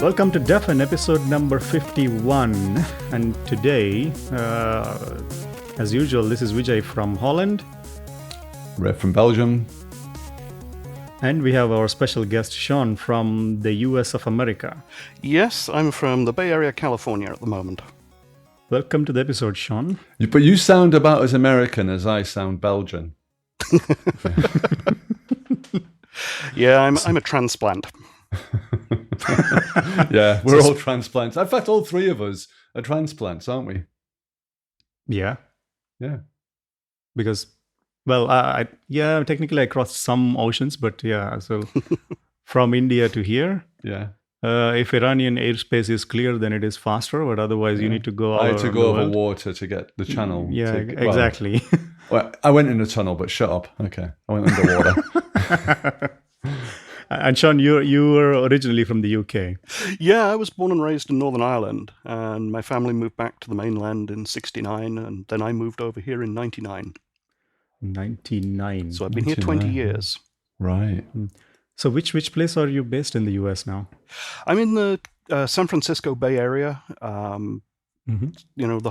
Welcome to Defen, episode number 51. And today, as usual, this is Vijay from Holland. Red from Belgium. And we have our special guest, Sean, from the US of America. Yes, I'm from the Bay Area, California at the moment. Welcome to the episode, Sean. But you sound about as American as I sound Belgian. Yeah, I'm a transplant. Yeah, we're all transplants. In fact, all three of us are transplants, aren't we? Yeah. Yeah. Because, well, technically I crossed some oceans, but yeah, so from India to here. Yeah. If Iranian airspace is clear, then it is faster, but otherwise you need to go all I had to around go the over world. water to get the channel. Yeah, exactly. Well, I went in a tunnel, but shut up. Okay, I went underwater. And Sean, you were originally from the UK. Yeah, I was born and raised in Northern Ireland, and my family moved back to the mainland in '69, and then I moved over here in '99. 99. So I've been here 20 years. Right. So which place are you based in the US now? I'm in the San Francisco Bay Area, the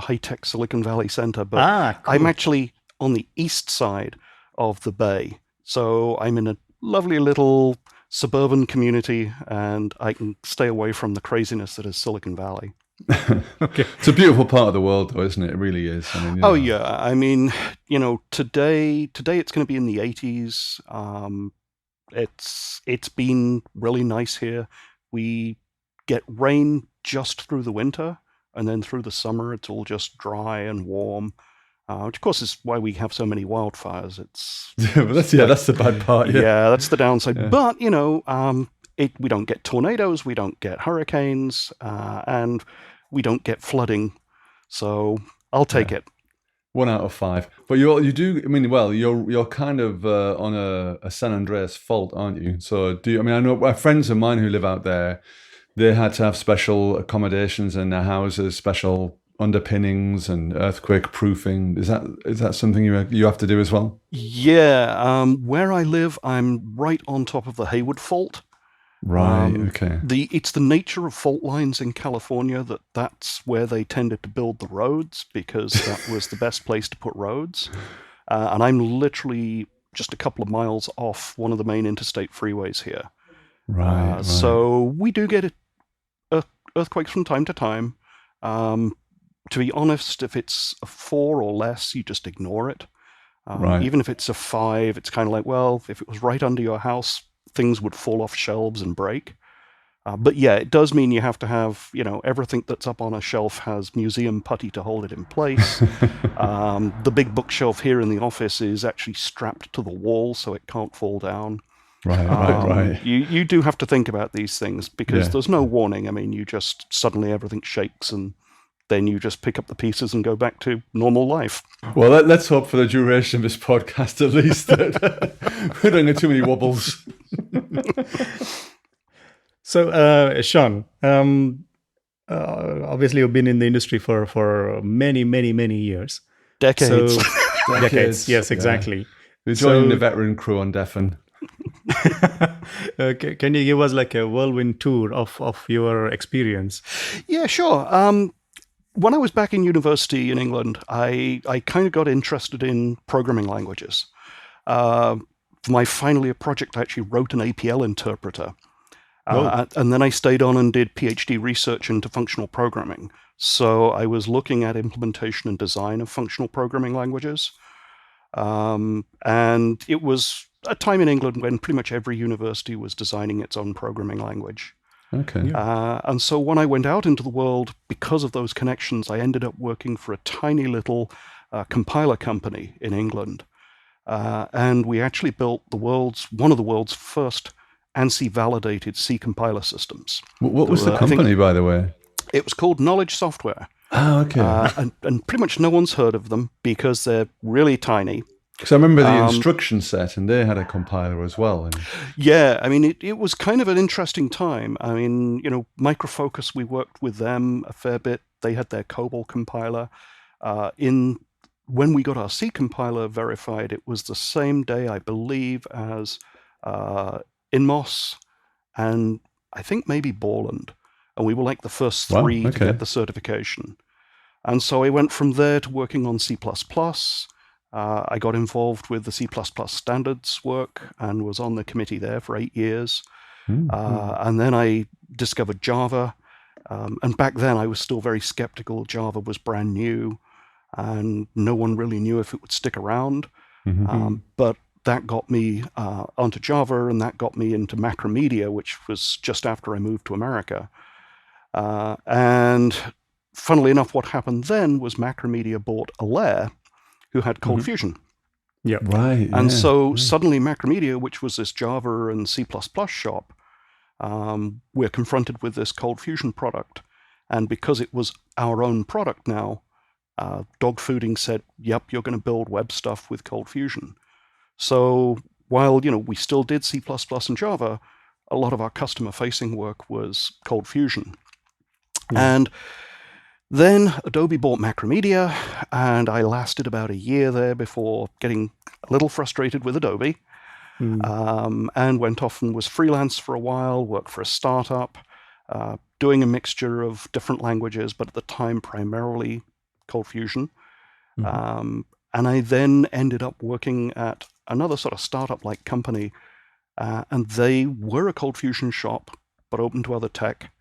high-tech Silicon Valley Center, but cool. I'm actually on the east side of the bay. So I'm in a lovely little suburban community, and I can stay away from the craziness that is Silicon Valley. Okay. It's a beautiful part of the world, though, isn't it? It really is. I mean, Oh, yeah. I mean, today it's going to be in the 80s. It's been really nice here. We get rain just through the winter, and then through the summer, it's all just dry and warm. Which, of course, is why we have so many wildfires. That's the bad part. Yeah, that's the downside. Yeah. But we don't get tornadoes, we don't get hurricanes, and we don't get flooding. So I'll take it. 1 out of 5. But you do. I mean, well, you're kind of on a San Andreas fault, aren't you? So I know friends of mine who live out there. They had to have special accommodations in their houses, special underpinnings and earthquake proofing. Is that something you have to do as well? Yeah, where I live, I'm right on top of the Hayward Fault. Right. Okay. It's the nature of fault lines in California that's where they tended to build the roads, because that was the best place to put roads. And I'm literally just a couple of miles off one of the main interstate freeways here. Right. So we do get earthquakes from time to time. To be honest, if it's a 4 or less, you just ignore it. Right. Even if it's a 5, it's kind of like, well, if it was right under your house, things would fall off shelves and break. But yeah, it does mean you have to have, everything that's up on a shelf has museum putty to hold it in place. The big bookshelf here in the office is actually strapped to the wall so it can't fall down. Right. You do have to think about these things, because there's no warning. I mean, you just suddenly everything shakes, and then you just pick up the pieces and go back to normal life. Well, let's hope for the duration of this podcast, at least, that we don't get too many wobbles. So, Sean, obviously you've been in the industry for many, many, many years. Decades. So, decades. Yes, exactly. Yeah. We're joining the veteran crew on Defen. Can you give us like a whirlwind tour of your experience? Yeah, sure. When I was back in university in England, I kind of got interested in programming languages. For my final year project, I actually wrote an APL interpreter. And then I stayed on and did PhD research into functional programming. So I was looking at implementation and design of functional programming languages. And it was a time in England when pretty much every university was designing its own programming language. Okay. Yeah. And so when I went out into the world, because of those connections, I ended up working for a tiny little compiler company in England. And we actually built one of the world's first ANSI-validated C compiler systems. What was the company, by the way? It was called Knowledge Software. Oh, okay. And pretty much no one's heard of them because they're really tiny. Because I remember the instruction set, and they had a compiler as well. Yeah, I mean, it was kind of an interesting time. I mean, Micro Focus, we worked with them a fair bit. They had their COBOL compiler. When we got our C compiler verified, it was the same day, I believe, as Inmos and I think maybe Borland. and we were like the first Wow, three to okay. get the certification. And so I went from there to working on C++. I got involved with the C++ standards work and was on the committee there for 8 years. And then I discovered Java. And back then I was still very skeptical. Java was brand new and no one really knew if it would stick around. But that got me onto Java, and that got me into Macromedia, which was just after I moved to America. And funnily enough, what happened then was Macromedia bought a.a.a, who had Cold Fusion. Yeah. Right. And yeah, so yeah. suddenly Macromedia, which was this Java and C++ shop, we're confronted with this Cold Fusion product. And because it was our own product now, Dog Fooding said, yep, you're going to build web stuff with Cold Fusion. So while, we still did C++ and Java, a lot of our customer-facing work was Cold Fusion. And then Adobe bought Macromedia, and I lasted about a year there before getting a little frustrated with Adobe, and went off and was freelance for a while, worked for a startup, doing a mixture of different languages, but at the time primarily Cold Fusion. And I then ended up working at another sort of startup-like company, and they were a Cold Fusion shop, but open to other tech,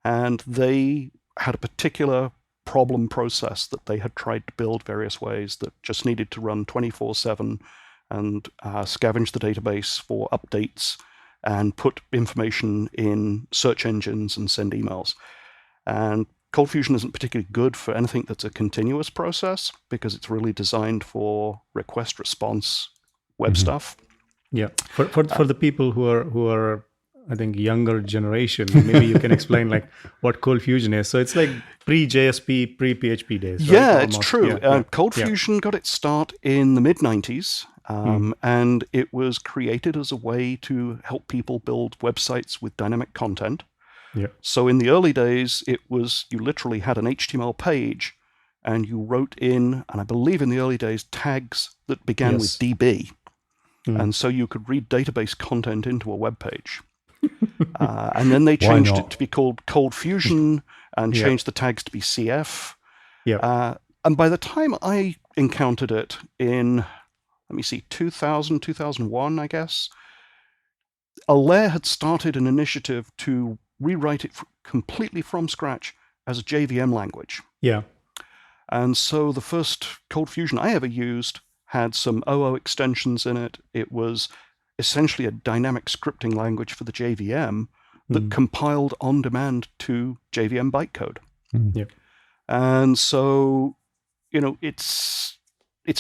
and they had a particular problem process that they had tried to build various ways that just needed to run 24/7 and scavenge the database for updates and put information in search engines and send emails. And Cold Fusion isn't particularly good for anything that's a continuous process because it's really designed for request response web stuff. Yeah. For the people who are I think younger generation, maybe you can explain like what Cold Fusion is. So it's like pre-JSP, pre-PHP days, right? Yeah, Almost. it's true. Cold Yeah. Fusion got its start in the mid-90s, and it was created as a way to help people build websites with dynamic content. Yeah. So in the early days, it was you literally had an HTML page, and you wrote in, and I believe in the early days, tags that began with Yes. DB. And so you could read database content into a web page. And then they changed it not? to be called Cold Fusion and Yeah. changed the tags to be CF. Yeah. And by the time I encountered it in, 2000, 2001, I guess, a.a.a had started an initiative to rewrite it completely from scratch as a JVM language. Yeah. And so the first Cold Fusion I ever used had some OO extensions in it. It was essentially a dynamic scripting language for the JVM that compiled on demand to JVM bytecode. Yeah. And so, it's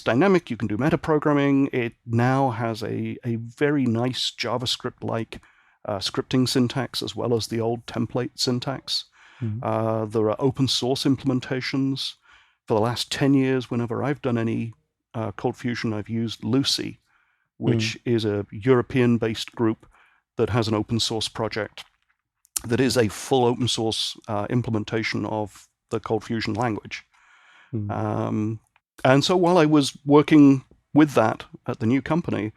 dynamic. You can do metaprogramming. It now has a very nice JavaScript-like scripting syntax as well as the old template syntax. There are open source implementations. For the last 10 years, whenever I've done any Cold Fusion, I've used Lucy, which is a European-based group that has an open source project that is a full open source implementation of the Cold Fusion language. And so while I was working with that at the new company,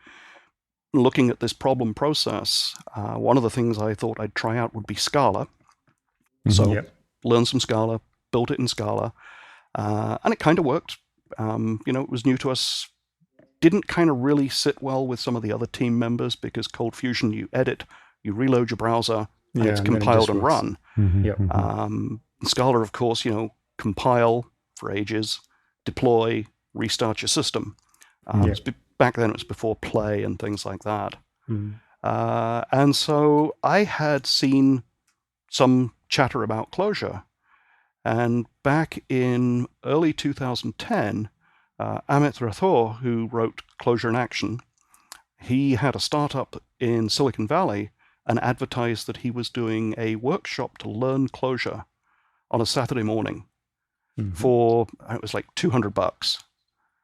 looking at this problem process, one of the things I thought I'd try out would be Scala. So learned some Scala, built it in Scala, and it kind of worked. It was new to us. Didn't kind of really sit well with some of the other team members because Cold Fusion, you edit, you reload your browser, and it's and then it compiled just and works. run. Yeah. Scala, of course, compile for ages, deploy, restart your system. Back then it was before Play and things like that. And so I had seen some chatter about Clojure. And back in early 2010, Amit Rathore, who wrote Clojure in Action, he had a startup in Silicon Valley and advertised that he was doing a workshop to learn Clojure on a Saturday morning for, it was like $200.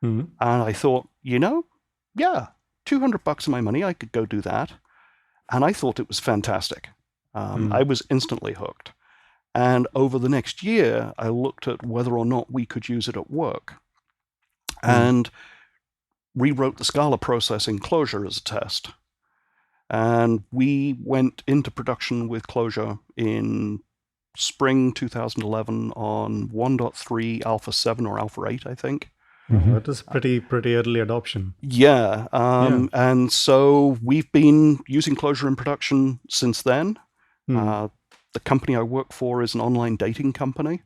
And I thought, yeah, $200 of my money, I could go do that. And I thought it was fantastic. I was instantly hooked. And over the next year, I looked at whether or not we could use it at work and rewrote the Scala process in Clojure as a test. And we went into production with Clojure in spring 2011 on 1.3 Alpha 7 or Alpha 8, I think. That is pretty early adoption. Yeah, and so we've been using Clojure in production since then. The company I work for is an online dating company,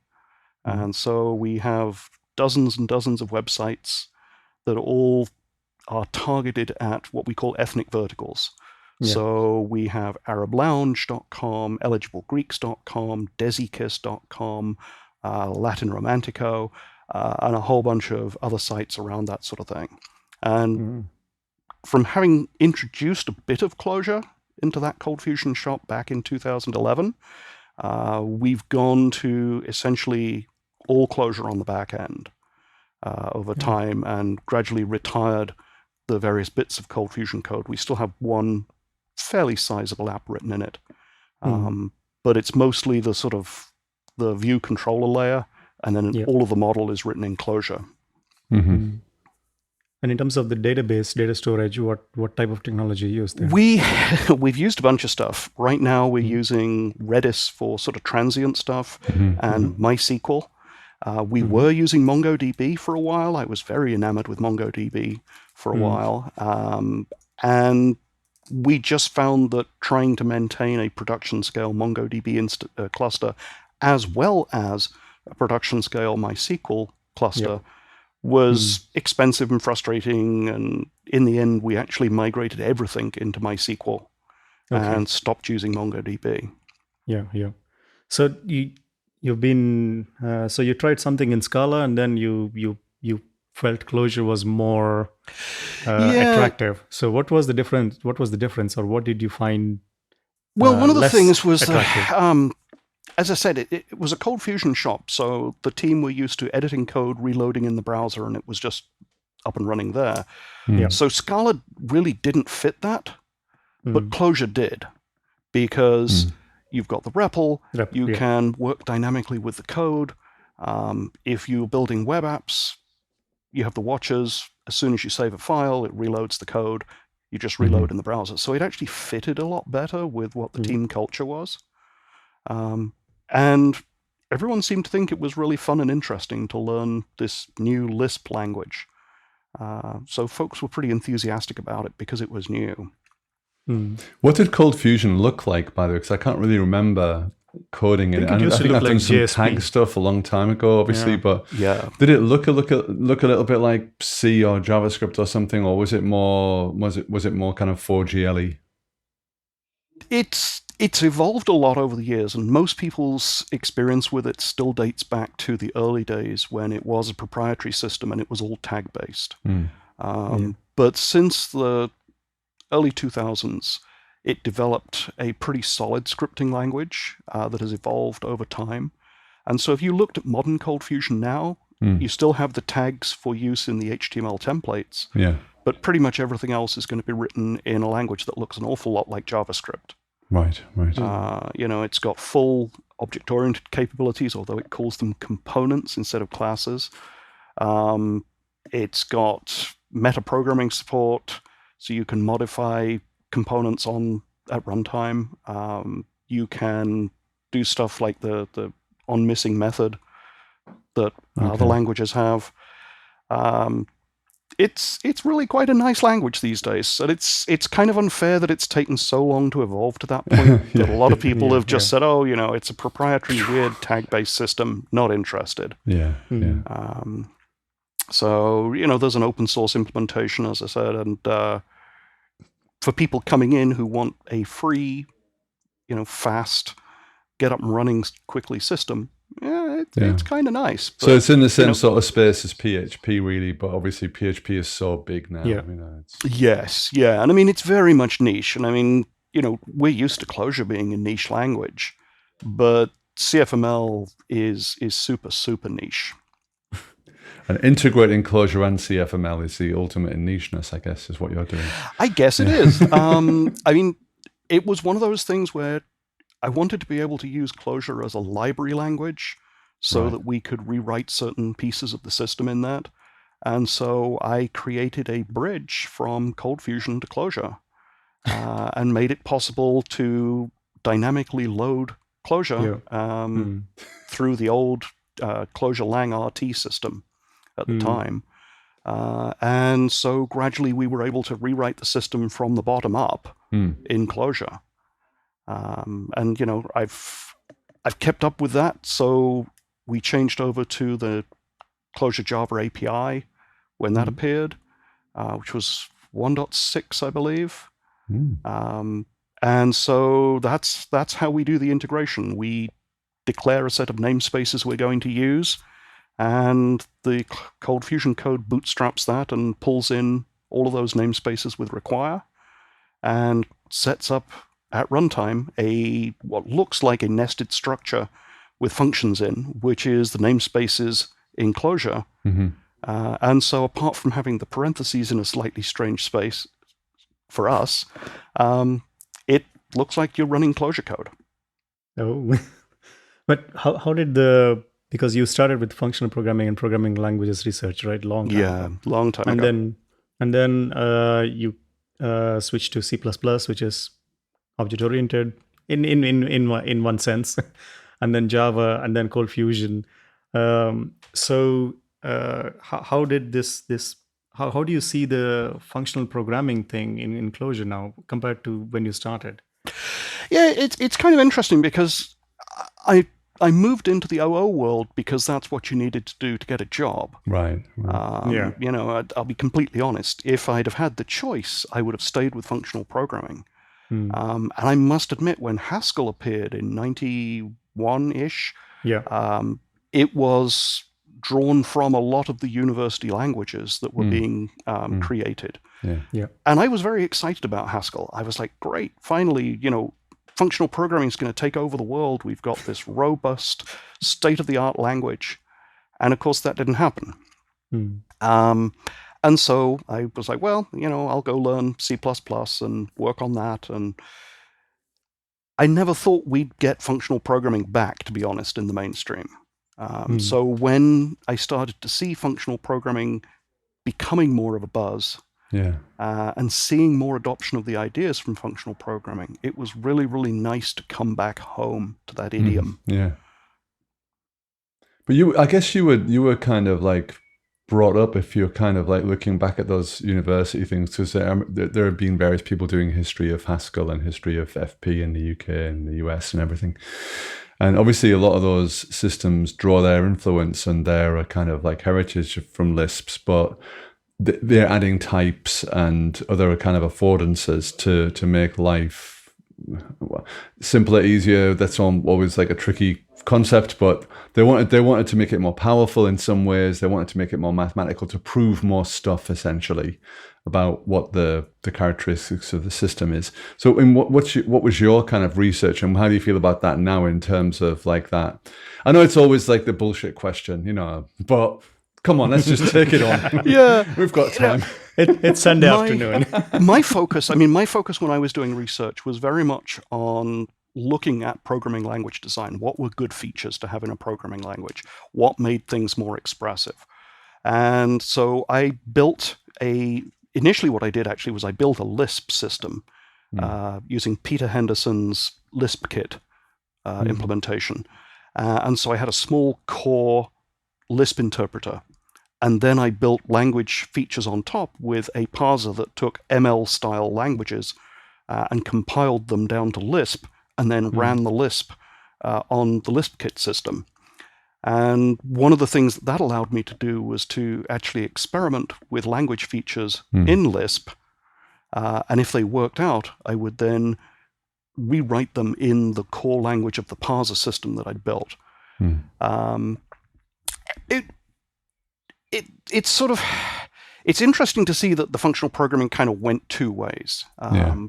and so we have dozens and dozens of websites that all are targeted at what we call ethnic verticals. Yeah. So we have ArabLounge.com, EligibleGreeks.com, DesiKiss.com, Latin Romantico, and a whole bunch of other sites around that sort of thing. And from having introduced a bit of Clojure into that Cold Fusion shop back in 2011, we've gone to essentially all Clojure on the back end over time and gradually retired the various bits of Cold Fusion code. We still have one fairly sizable app written in it, but it's mostly the sort of the view controller layer, and then all of the model is written in Clojure. And in terms of the database, data storage, what type of technology you use there? We've used a bunch of stuff. Right now we're using Redis for sort of transient stuff and MySQL. We were using MongoDB for a while. I was very enamored with MongoDB for a while. And we just found that trying to maintain a production scale MongoDB cluster as well as a production scale MySQL cluster was expensive and frustrating. And in the end, we actually migrated everything into MySQL and stopped using MongoDB. Yeah. So you've been so you tried something in Scala, and then you felt Clojure was more attractive. So what was the difference, or what did you find? Well, one of the things was attractive? as I said, it was a Cold Fusion shop, so the team were used to editing code, reloading in the browser, and it was just up and running there. So Scala really didn't fit that, but Clojure did, because you've got the REPL, you can work dynamically with the code. If you're building web apps, you have the watchers. As soon as you save a file, it reloads the code. You just reload in the browser. So it actually fitted a lot better with what the team culture was. And everyone seemed to think it was really fun and interesting to learn this new Lisp language. So folks were pretty enthusiastic about it because it was new. What did Cold Fusion look like, by the way? Because I can't really remember coding in it. I think I've done some tag stuff a long time ago, obviously, but did it look a little bit like C or JavaScript or something, or was it more kind of 4GLE? It's evolved a lot over the years, and most people's experience with it still dates back to the early days when it was a proprietary system and it was all tag-based. But since the early 2000s, it developed a pretty solid scripting language that has evolved over time. And so if you looked at modern Cold Fusion now, you still have the tags for use in the HTML templates, but pretty much everything else is going to be written in a language that looks an awful lot like JavaScript. Right. It's got full object-oriented capabilities, although it calls them components instead of classes. It's got meta-programming support, so you can modify components at runtime. You can do stuff like the onMissing method that other languages have. It's really quite a nice language these days, and it's kind of unfair that it's taken so long to evolve to that point. That a lot of people have just said, "Oh, it's a proprietary, weird tag-based system. Not interested." So there's an open source implementation, as I said, and for people coming in who want a free, fast, get up and running quickly system, it's kind of nice. But, so it's in the same sort of space as PHP, really, but obviously PHP is so big now. Yes, and I mean it's very much niche, and I mean we're used to Clojure being a niche language, but CFML is super niche. And integrating Clojure and CFML is the ultimate in nicheness, I guess, is what you're doing. I guess it is. I mean, it was one of those things where I wanted to be able to use Clojure as a library language so that we could rewrite certain pieces of the system in that. And so I created a bridge from Cold Fusion to Clojure and made it possible to dynamically load Clojure through the old Clojure Lang RT system at the time. And so gradually we were able to rewrite the system from the bottom up in Clojure. And, you know, I've kept up with that. So we changed over to the Clojure Java API when that appeared, which was 1.6, I believe. And so that's how we do the integration. We declare a set of namespaces we're going to use, and the Cold Fusion code bootstraps that and pulls in all of those namespaces with require, and sets up at runtime what looks like a nested structure with functions in, which is the namespaces in Clojure. And so apart from having the parentheses in a slightly strange space for us, it looks like you're running Clojure code. Oh, but how did because you started with functional programming and programming languages research, right? Long time ago. Long time ago. And then you switched to C++, which is object-oriented in one sense, and then Java, and then Cold Fusion. So how did this how do you see the functional programming thing in Clojure now compared to when you started? Yeah, it's kind of interesting because I moved into the OO world because that's what you needed to do to get a job. Right. You know, I'll be completely honest. If I'd have had the choice, I would have stayed with functional programming. And I must admit, when Haskell appeared in 91-ish, it was drawn from a lot of the university languages that were being created. And I was very excited about Haskell. I was like, great, finally, you know, functional programming is going to take over the world. We've got this robust, state-of-the-art language. And of course, that didn't happen. And so I was like, well, you know, I'll go learn C++ and work on that. And I never thought we'd get functional programming back, to be honest, in the mainstream. So when I started to see functional programming becoming more of a buzz, and seeing more adoption of the ideas from functional programming, it was really, really nice to come back home to that idiom. But I guess you were kind of like brought up, if you're kind of like looking back at those university things, to say there have been various people doing history of Haskell and history of FP in the UK and the US and everything. And obviously a lot of those systems draw their influence and their kind of like heritage from Lisps, but they're adding types and other kind of affordances to make life simpler, easier. That's always like a tricky concept, but they wanted to make it more powerful in some ways. They wanted to make it more mathematical, to prove more stuff essentially about what the characteristics of the system is. So what was your kind of research, and how do you feel about that now in terms of like that? I know it's always like the bullshit question, you know, but come on, let's just take it on. We've got time. It's Sunday afternoon. my focus when I was doing research was very much on looking at programming language design. What were good features to have in a programming language? What made things more expressive? And so I built initially what I did actually was I built a Lisp system using Peter Henderson's LispKit implementation. And so I had a small core Lisp interpreter. And then I built language features on top with a parser that took ML-style languages and compiled them down to Lisp, and then ran the Lisp on the LispKit system. And one of the things that allowed me to do was to actually experiment with language features in Lisp. And if they worked out, I would then rewrite them in the core language of the parser system that I'd built. It's interesting to see that the functional programming kind of went two ways.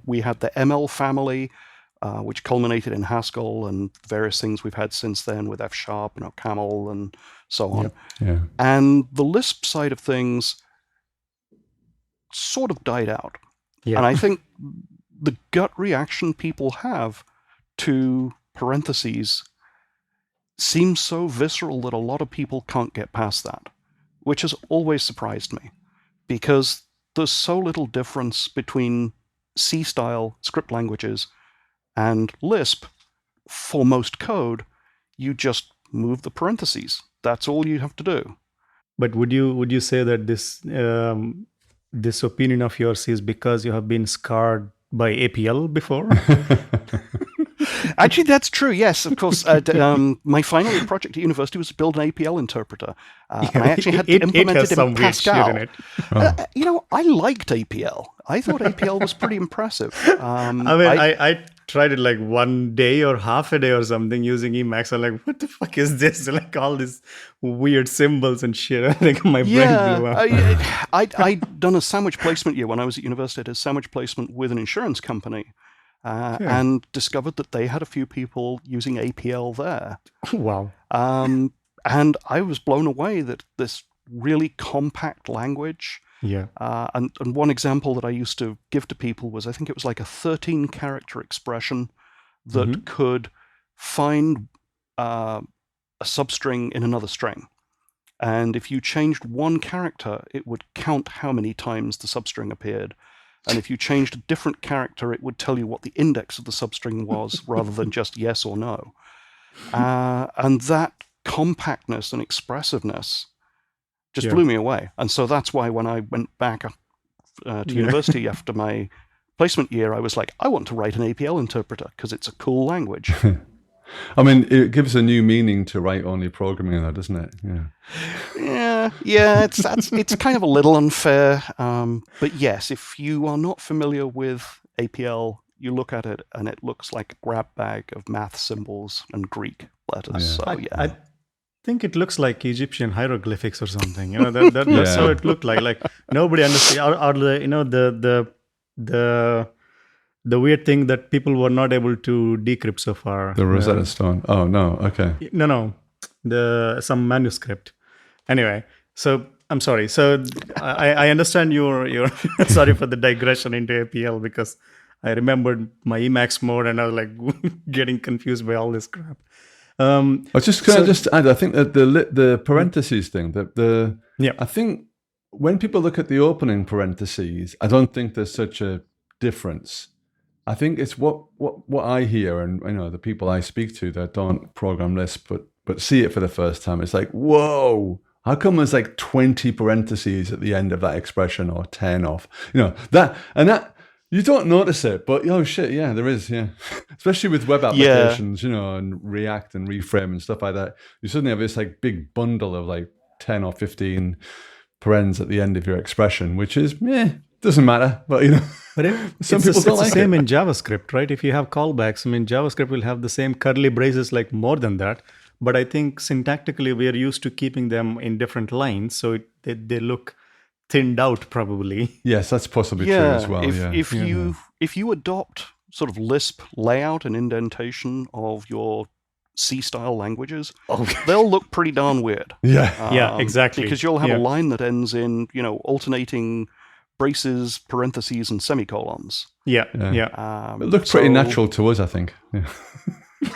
We had the ML family, which culminated in Haskell and various things we've had since then with F#, Camel, and so on. And the Lisp side of things sort of died out. And I think the gut reaction people have to parentheses seems so visceral that a lot of people can't get past that, which has always surprised me, because there's so little difference between C-style script languages and Lisp for most code, you just move the parentheses. That's all you have to do. But would you say that this opinion of yours is because you have been scarred by APL before? Actually, that's true. Yes, of course. My final year project at university was to build an APL interpreter, and I actually had to implement has it some in weird shit Pascal. in it. I liked APL. I thought APL was pretty impressive. I tried it like one day or half a day or something using Emacs. I'm like, what the fuck is this? Like all these weird symbols and shit. Like my brain blew up. I'd done a sandwich placement year when I was at university. I did a sandwich placement with an insurance company. And discovered that they had a few people using APL there. Wow. And I was blown away that this really compact language. Yeah. And one example that I used to give to people was, I think it was like a 13-character expression that could find a substring in another string. And if you changed one character, it would count how many times the substring appeared. And if you changed a different character, it would tell you what the index of the substring was rather than just yes or no. And that compactness and expressiveness just blew me away. And so that's why when I went back to university after my placement year, I was like, I want to write an APL interpreter because it's a cool language. I mean, it gives a new meaning to write-only programming, though, doesn't it? Yeah. It's kind of a little unfair, but yes, if you are not familiar with APL, you look at it and it looks like a grab bag of math symbols and Greek letters. Yeah. So I think it looks like Egyptian hieroglyphics or something. That's how it looked like. Like nobody understands. Or the weird thing that people were not able to decrypt so far. The Rosetta Stone. Oh, no. Okay. No. Some manuscript. Anyway, so I'm sorry. So I understand your sorry for the digression into APL because I remembered my Emacs mode and I was like getting confused by all this crap. I just add. I think that the parentheses thing. I think when people look at the opening parentheses, I don't think there's such a difference. I think it's what I hear, and the people I speak to that don't program Lisp but see it for the first time. It's like, whoa, how come there's like 20 parentheses at the end of that expression or 10 off? That you don't notice it, but oh shit, yeah, there is, yeah. Especially with web applications, and React and Reframe and stuff like that. You suddenly have this like big bundle of like 10 or 15 parens at the end of your expression, which is doesn't matter, but But some people don't like it. It's the same in JavaScript, right? If you have callbacks, JavaScript will have the same curly braces, like more than that. But I think syntactically, we are used to keeping them in different lines, so they look thinned out, probably. Yes, that's possibly true as well. If you adopt sort of Lisp layout and indentation of your C-style languages, they'll look pretty darn weird. Yeah, exactly. Because you'll have a line that ends in alternating braces, parentheses, and semicolons. Yeah. It looks pretty natural to us, I think.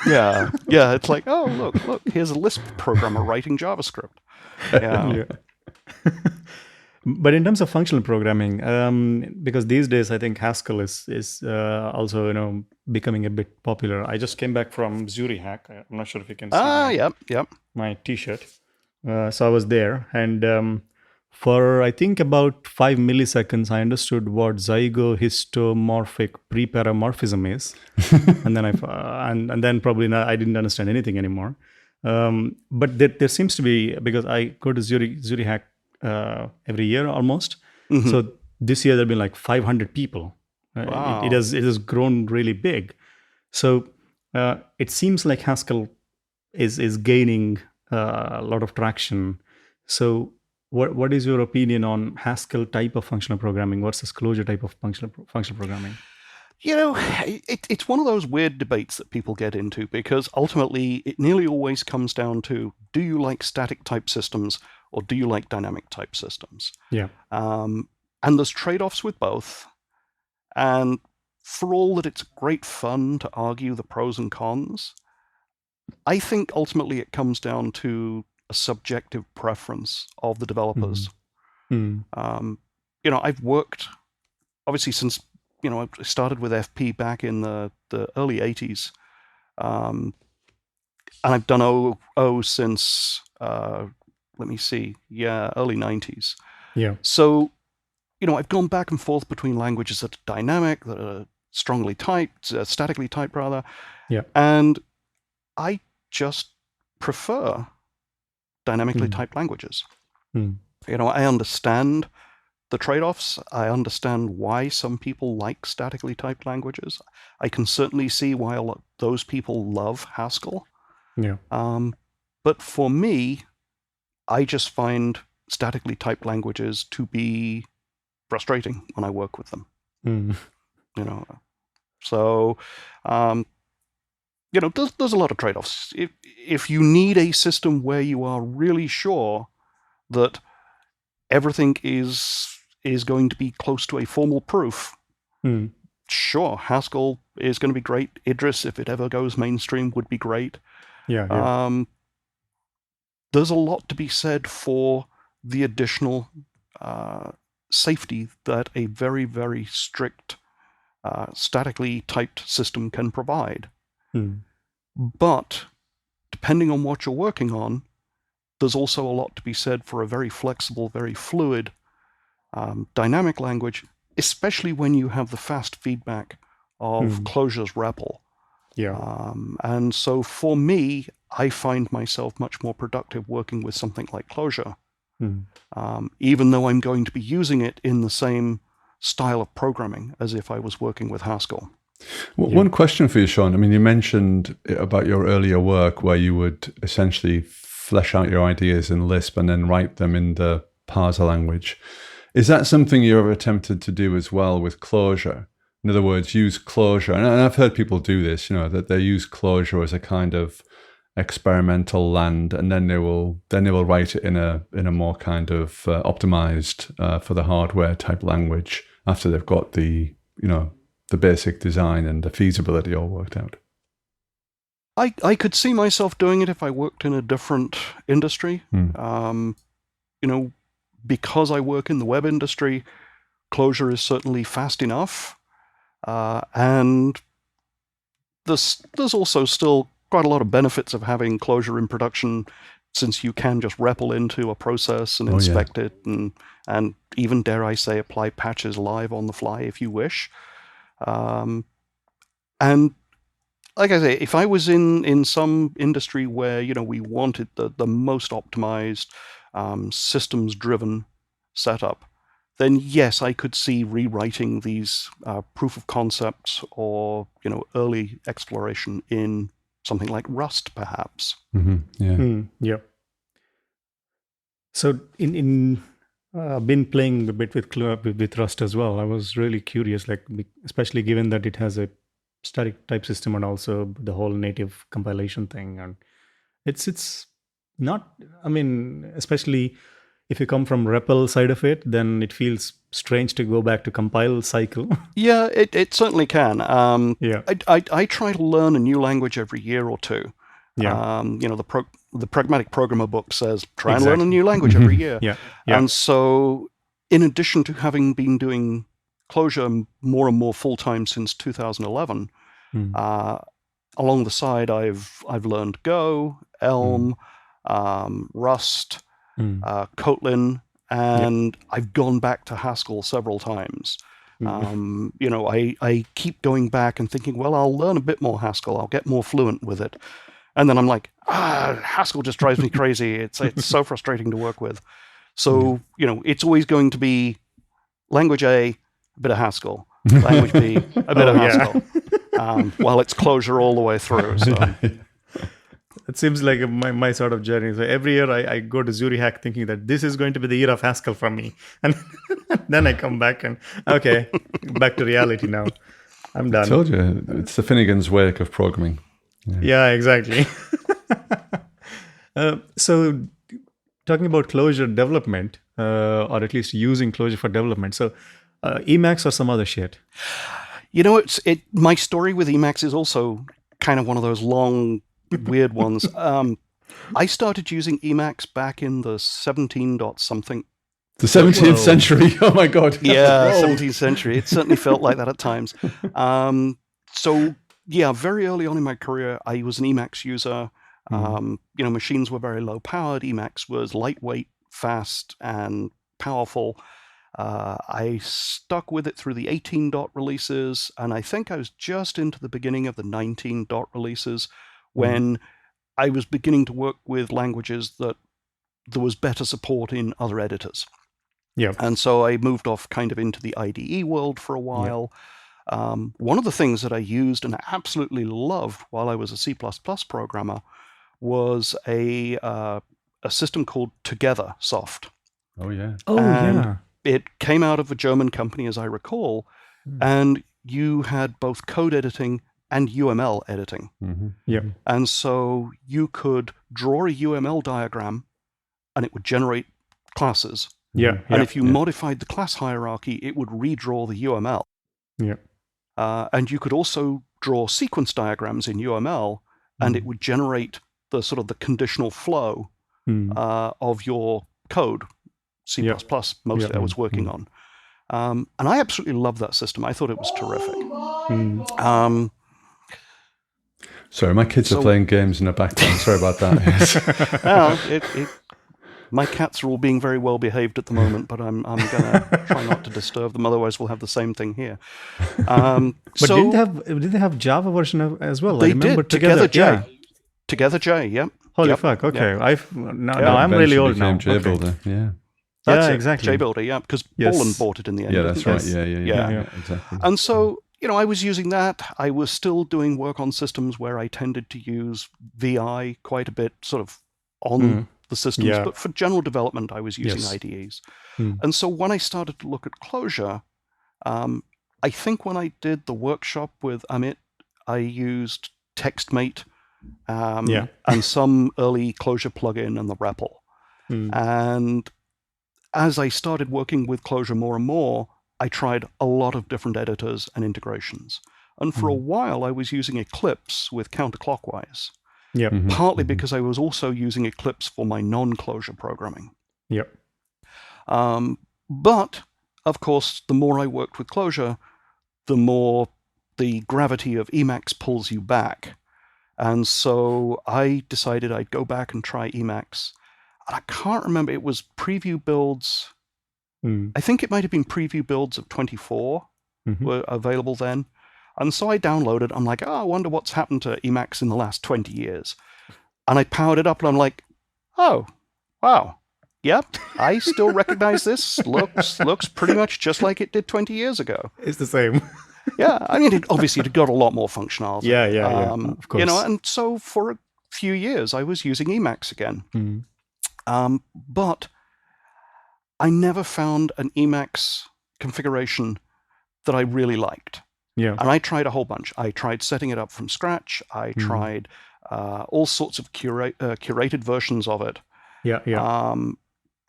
Yeah. It's like, oh, look, here's a Lisp programmer writing JavaScript. Yeah. But in terms of functional programming, because these days I think Haskell is also becoming a bit popular. I just came back from Zurich Hack. I'm not sure if you can see yep. my T-shirt. So I was there, and for I think about 5 milliseconds, I understood what zygohistomorphic preparamorphism is, and then and then probably I didn't understand anything anymore. But there seems to be, because I go to Zurich Hack every year almost. Mm-hmm. So this year there have been like 500 people. Wow. It has grown really big. So it seems like Haskell is gaining a lot of traction. So what is your opinion on Haskell type of functional programming versus Clojure type of functional programming? It's one of those weird debates that people get into, because ultimately it nearly always comes down to, do you like static type systems or do you like dynamic type systems? Yeah. And there's trade-offs with both. And for all that it's great fun to argue the pros and cons, I think ultimately it comes down to a subjective preference of the developers. I've worked, obviously, since I started with FP back in the early 80s. and I've done O since early 90s. Yeah. So, I've gone back and forth between languages that are dynamic, that are strongly typed, statically typed rather. Yeah. And I just prefer dynamically typed languages. I understand the trade-offs. I understand why some people like statically typed languages. I can certainly see why those people love Haskell. Yeah. But for me, I just find statically typed languages to be frustrating when I work with them. So there's a lot of trade-offs. If you need a system where you are really sure that everything is going to be close to a formal proof, sure, Haskell is going to be great. Idris, if it ever goes mainstream, would be great. Yeah. There's a lot to be said for the additional safety that a very, very strict statically typed system can provide. But depending on what you're working on, there's also a lot to be said for a very flexible, very fluid, dynamic language, especially when you have the fast feedback of Clojure's REPL. Yeah. And so for me, I find myself much more productive working with something like Clojure, even though I'm going to be using it in the same style of programming as if I was working with Haskell. Well, one question for you, Sean. I mean, you mentioned about your earlier work where you would essentially flesh out your ideas in Lisp and then write them in the parser language. Is that something you ever attempted to do as well with Clojure? In other words, use Clojure, and I've heard people do this, that they use Clojure as a kind of experimental land, and then they will write it in a more kind of optimized for the hardware type language after they've got the basic design and the feasibility all worked out. I could see myself doing it if I worked in a different industry. Because I work in the web industry, Clojure is certainly fast enough. And there's also still quite a lot of benefits of having Clojure in production, since you can just REPL into a process and inspect it, and even, dare I say, apply patches live on the fly if you wish. And like I say, if I was in some industry where we wanted the most optimized systems-driven setup, then yes, I could see rewriting these proof of concepts or early exploration in something like Rust, perhaps. Yeah. So in been playing a bit with Rust as well. I was really curious, especially given that it has a static type system and also the whole native compilation thing, and it's not. I mean, especially if you come from REPL side of it, then it feels strange to go back to compile cycle. Yeah, it certainly can. Yeah. I try to learn a new language every year or two. Yeah. The Pragmatic Programmer book says try and learn a new language every year. Yeah. And so, in addition to having been doing Clojure more and more full time since 2011, along the side I've learned Go, Elm, Rust, Kotlin, and I've gone back to Haskell several times. I keep going back and thinking, well, I'll learn a bit more Haskell, I'll get more fluent with it. And then I'm like, Haskell just drives me crazy. It's so frustrating to work with. So, it's always going to be language A, a bit of Haskell. Language B, a bit of Haskell. While it's Clojure all the way through. So. It seems like my sort of journey. So every year I go to Zurich thinking that this is going to be the year of Haskell for me. And then I come back and, okay, back to reality now. I'm done. I told you, it's the Finnegan's Wake of programming. Yeah, exactly. So talking about Clojure development, or at least using Clojure for development. So Emacs or some other shit? My story with Emacs is also kind of one of those long, weird ones. I started using Emacs back in the 17-something. The 17th century. Oh my God. Yeah, 17th century. It certainly felt like that at times. So Yeah, very early on in my career, I was an Emacs user. Machines were very low powered. Emacs was lightweight, fast, and powerful. I stuck with it through the 18 dot releases, and I think I was just into the beginning of the 19 dot releases when I was beginning to work with languages that there was better support in other editors. Yeah. And so I moved off kind of into the IDE world for a while. One of the things that I used and absolutely loved while I was a C++ programmer was a system called Together Soft. Oh, yeah. Oh, And yeah. it came out of a German company, as I recall, and you had both code editing and UML editing. Yeah. And so you could draw a UML diagram and it would generate classes. Yeah. And if you modified the class hierarchy, it would redraw the UML. Yeah. And you could also draw sequence diagrams in UML, and it would generate the sort of the conditional flow of your code. C++, mostly I was working on. And I absolutely loved that system. I thought it was terrific. Sorry, my kids are playing games in the background. Sorry about that. My cats are all being very well behaved at the moment, but I'm going to try not to disturb them. Otherwise, we'll have the same thing here. But so did they have Java version as well? They I remember did. Together J. Yeah. Together J. Yep. Holy fuck. Okay. Now I'm really old now. JBuilder. Yeah. That's exactly. JBuilder. Yeah, because Poland bought it in the end. Yeah, that's right. Yes. Yeah, exactly. And so, I was using that. I was still doing work on systems where I tended to use VI quite a bit, sort of on the systems. But for general development, I was using IDEs. And so when I started to look at Clojure, I think when I did the workshop with Amit, I used TextMate and some early Clojure plugin and the REPL. And as I started working with Clojure more and more, I tried a lot of different editors and integrations. And for a while, I was using Eclipse with counterclockwise. Partly because I was also using Eclipse for my non-Clojure programming. But, of course, the more I worked with Clojure, the more the gravity of Emacs pulls you back. And so I decided I'd go back and try Emacs. And I can't remember, it was preview builds. I think it might have been preview builds of 24 were available then. And so I downloaded, I'm like, I wonder what's happened to Emacs in the last 20 years. And I powered it up and I'm like, oh, wow. Yep, I still recognize this. Looks pretty much just like it did 20 years ago. It's the same. Yeah, I mean, obviously it got a lot more functionality. Yeah, of course. And so for a few years I was using Emacs again. But I never found an Emacs configuration that I really liked. And I tried a whole bunch. I tried setting it up from scratch. I tried all sorts of curated versions of it.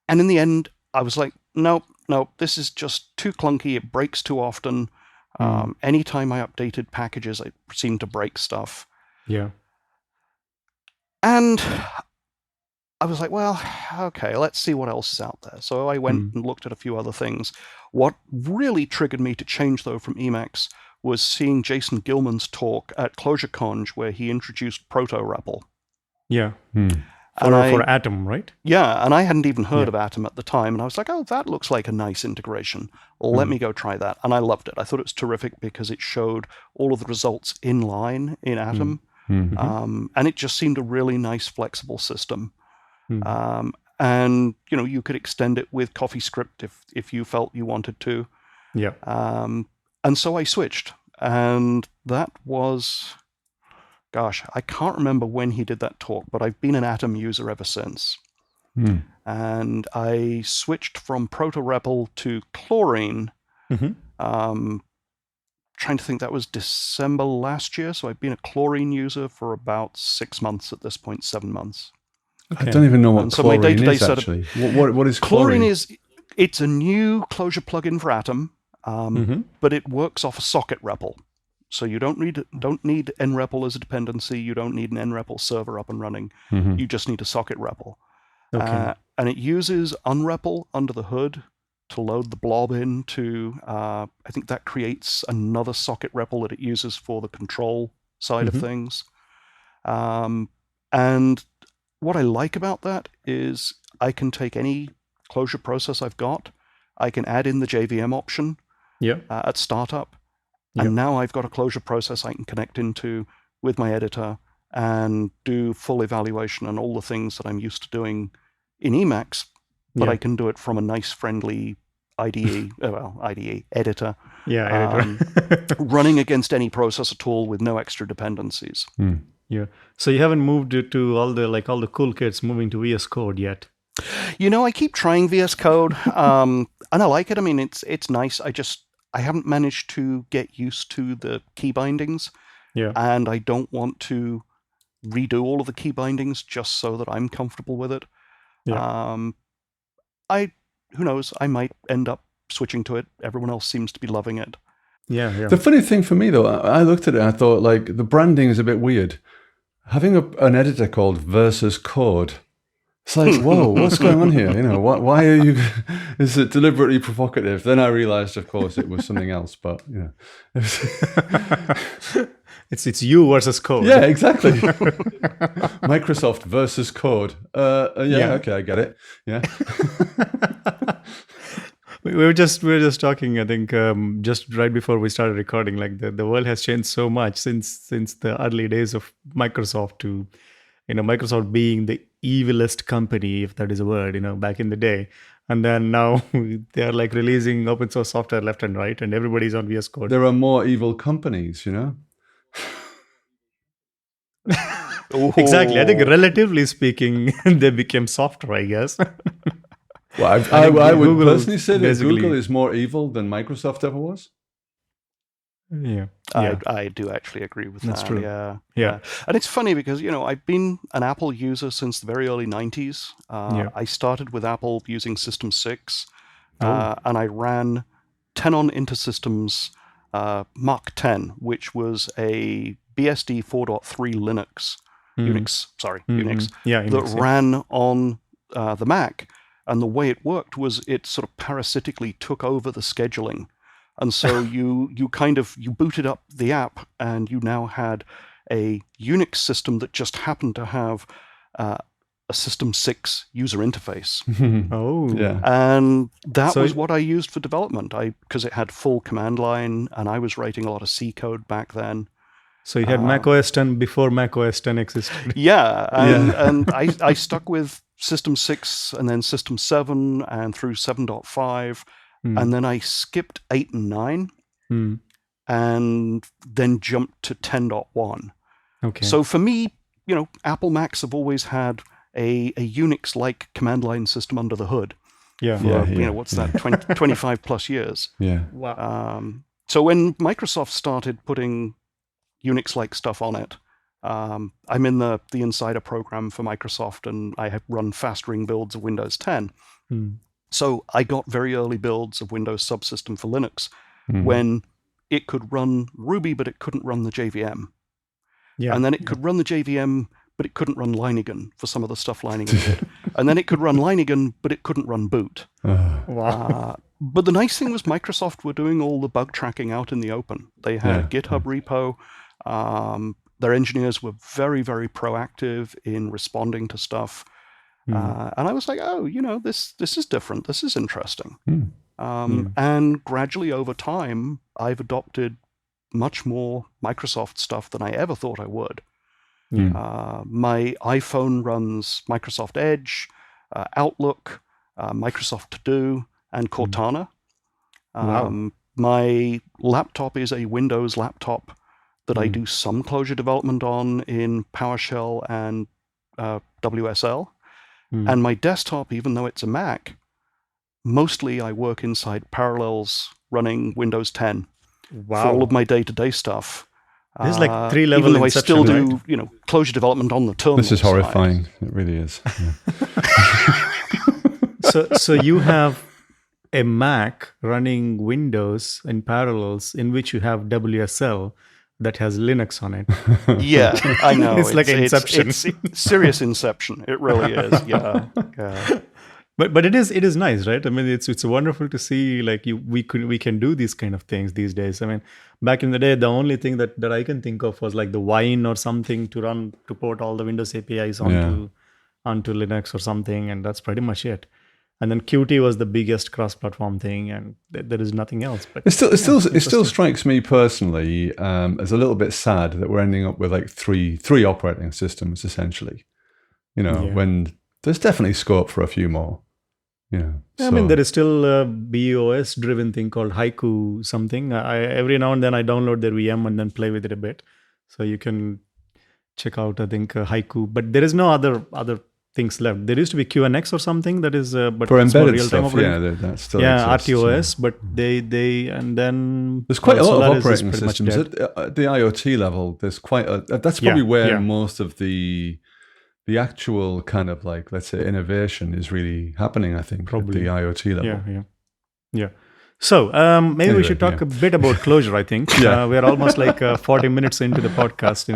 And in the end, I was like, nope, this is just too clunky. It breaks too often. Anytime I updated packages, it seemed to break stuff. And I was like, well, okay, let's see what else is out there. So I went and looked at a few other things. What really triggered me to change, though, from Emacs was seeing Jason Gilman's talk at ClojureConj, where he introduced proto-REPL. For Atom, right? Yeah, and I hadn't even heard of Atom at the time, and I was like, oh, that looks like a nice integration. Let me go try that. And I loved it. I thought it was terrific because it showed all of the results in line in Atom, and it just seemed a really nice, flexible system. And, you could extend it with CoffeeScript if you felt you wanted to. And so I switched, and that was... Gosh, I can't remember when he did that talk, but I've been an Atom user ever since. And I switched from proto-REPL to Chlorine. Trying to think, that was December last year, so I've been a Chlorine user for about 6 months at this point, 7 months. I don't even know what Chlorine is, actually. What is Chlorine? It's a new Clojure plugin for Atom, but it works off a socket REPL. So you don't need nREPL as a dependency. You don't need an nREPL server up and running. You just need a socket REPL. And it uses unREPL under the hood to load the blob into, I think that creates another socket REPL that it uses for the control side of things. And what I like about that is I can take any closure process I've got, I can add in the JVM option at startup, and now I've got a closure process I can connect into with my editor and do full evaluation and all the things that I'm used to doing in Emacs, but I can do it from a nice, friendly IDE, editor, running against any process at all with no extra dependencies. Yeah. So you haven't moved it to all the cool kids moving to VS Code yet? I keep trying VS Code, and I like it. I mean, it's nice. I haven't managed to get used to the key bindings, and I don't want to redo all of the key bindings just so that I'm comfortable with it. Who knows? I might end up switching to it. Everyone else seems to be loving it. Yeah. The funny thing for me, though, I looked at it and I thought, the branding is a bit weird. Having an editor called Versus Code, it's like, whoa, what's going on here? Why are you? Is it deliberately provocative? Then I realized, of course, it was something else. But it's you versus code. Yeah, exactly. Microsoft versus code. Okay, I get it. Yeah. We were just talking, I think, just right before we started recording, like the world has changed so much since the early days of Microsoft to, Microsoft being the evilest company, if that is a word, back in the day. And then now they are like releasing open source software left and right, and everybody's on VS Code. There are more evil companies, Exactly. I think relatively speaking, they became softer, I guess. Well, I would personally say that Google is more evil than Microsoft ever was. Yeah. I do actually agree with that. That's true. Yeah. And it's funny because, I've been an Apple user since the very early 90s. I started with Apple using System 6, and I ran Tenon InterSystems Mark 10, which was a BSD 4.3 Unix, that ran on the Mac. And the way it worked was it sort of parasitically took over the scheduling. And so you booted up the app, and you now had a Unix system that just happened to have a System 6 user interface. And that was what I used for development, because it had full command line, and I was writing a lot of C code back then. So you had Mac OS 10 before Mac OS 10 existed. And I stuck with System 6 and then System 7 and through 7.5. And then I skipped 8 and 9 and then jumped to 10.1. Okay. So for me, Apple Macs have always had a Unix-like command line system under the hood. What's that, 25 plus years. Yeah. Wow. So when Microsoft started putting Unix-like stuff on it, I'm in the insider program for Microsoft, and I have run fast-ring builds of Windows 10. So I got very early builds of Windows Subsystem for Linux when it could run Ruby, but it couldn't run the JVM. And then it could run the JVM, but it couldn't run Lineagen for some of the stuff Lineagen did. And then it could run Lineagen, but it couldn't run boot. Wow. But the nice thing was Microsoft were doing all the bug tracking out in the open. They had a GitHub repo. Their engineers were very, very proactive in responding to stuff. And I was like, this is different. This is interesting. And gradually over time, I've adopted much more Microsoft stuff than I ever thought I would. My iPhone runs Microsoft Edge, Outlook, Microsoft To Do, and Cortana. My laptop is a Windows laptop that I do some closure development on in PowerShell and WSL. And my desktop, even though it's a Mac, mostly I work inside Parallels running Windows 10 for all of my day-to-day stuff. This is like 3-level even though inception, I still do, closure development on the terminal. This is horrifying. Side. It really is. Yeah. So you have a Mac running Windows in Parallels in which you have WSL that has Linux on it. Yeah, I know. It's like Inception. It's serious Inception. It really is. Yeah. But it is nice, right? I mean, it's wonderful to see like we can do these kind of things these days. I mean, back in the day, the only thing that I can think of was like the Wine or something to port all the Windows APIs Yeah. onto Linux or something, and that's pretty much it. And then Qt was the biggest cross-platform thing, and there is nothing else. But It still, it still, it still interesting. strikes me personally as a little bit sad that we're ending up with like three operating systems essentially. Yeah. When there's definitely scope for a few more. I mean, there is still a BOS-driven thing called Haiku something. Every now and then I download their VM and then play with it a bit. So you can check out, I think, Haiku. But there is no other things left. There used to be QNX or something that is, but for it's more embedded real-time stuff, operating. that still Yeah, exists. RTOS, but they and then There's quite a lot of Solaris is operating pretty much systems dead. at the IoT level. There's quite a. That's probably where most of the actual kind of like, let's say, innovation is really happening. I think Probably. at the IoT level. Yeah. So maybe we should talk a bit about Clojure. I think we're almost like 40 minutes into the podcast.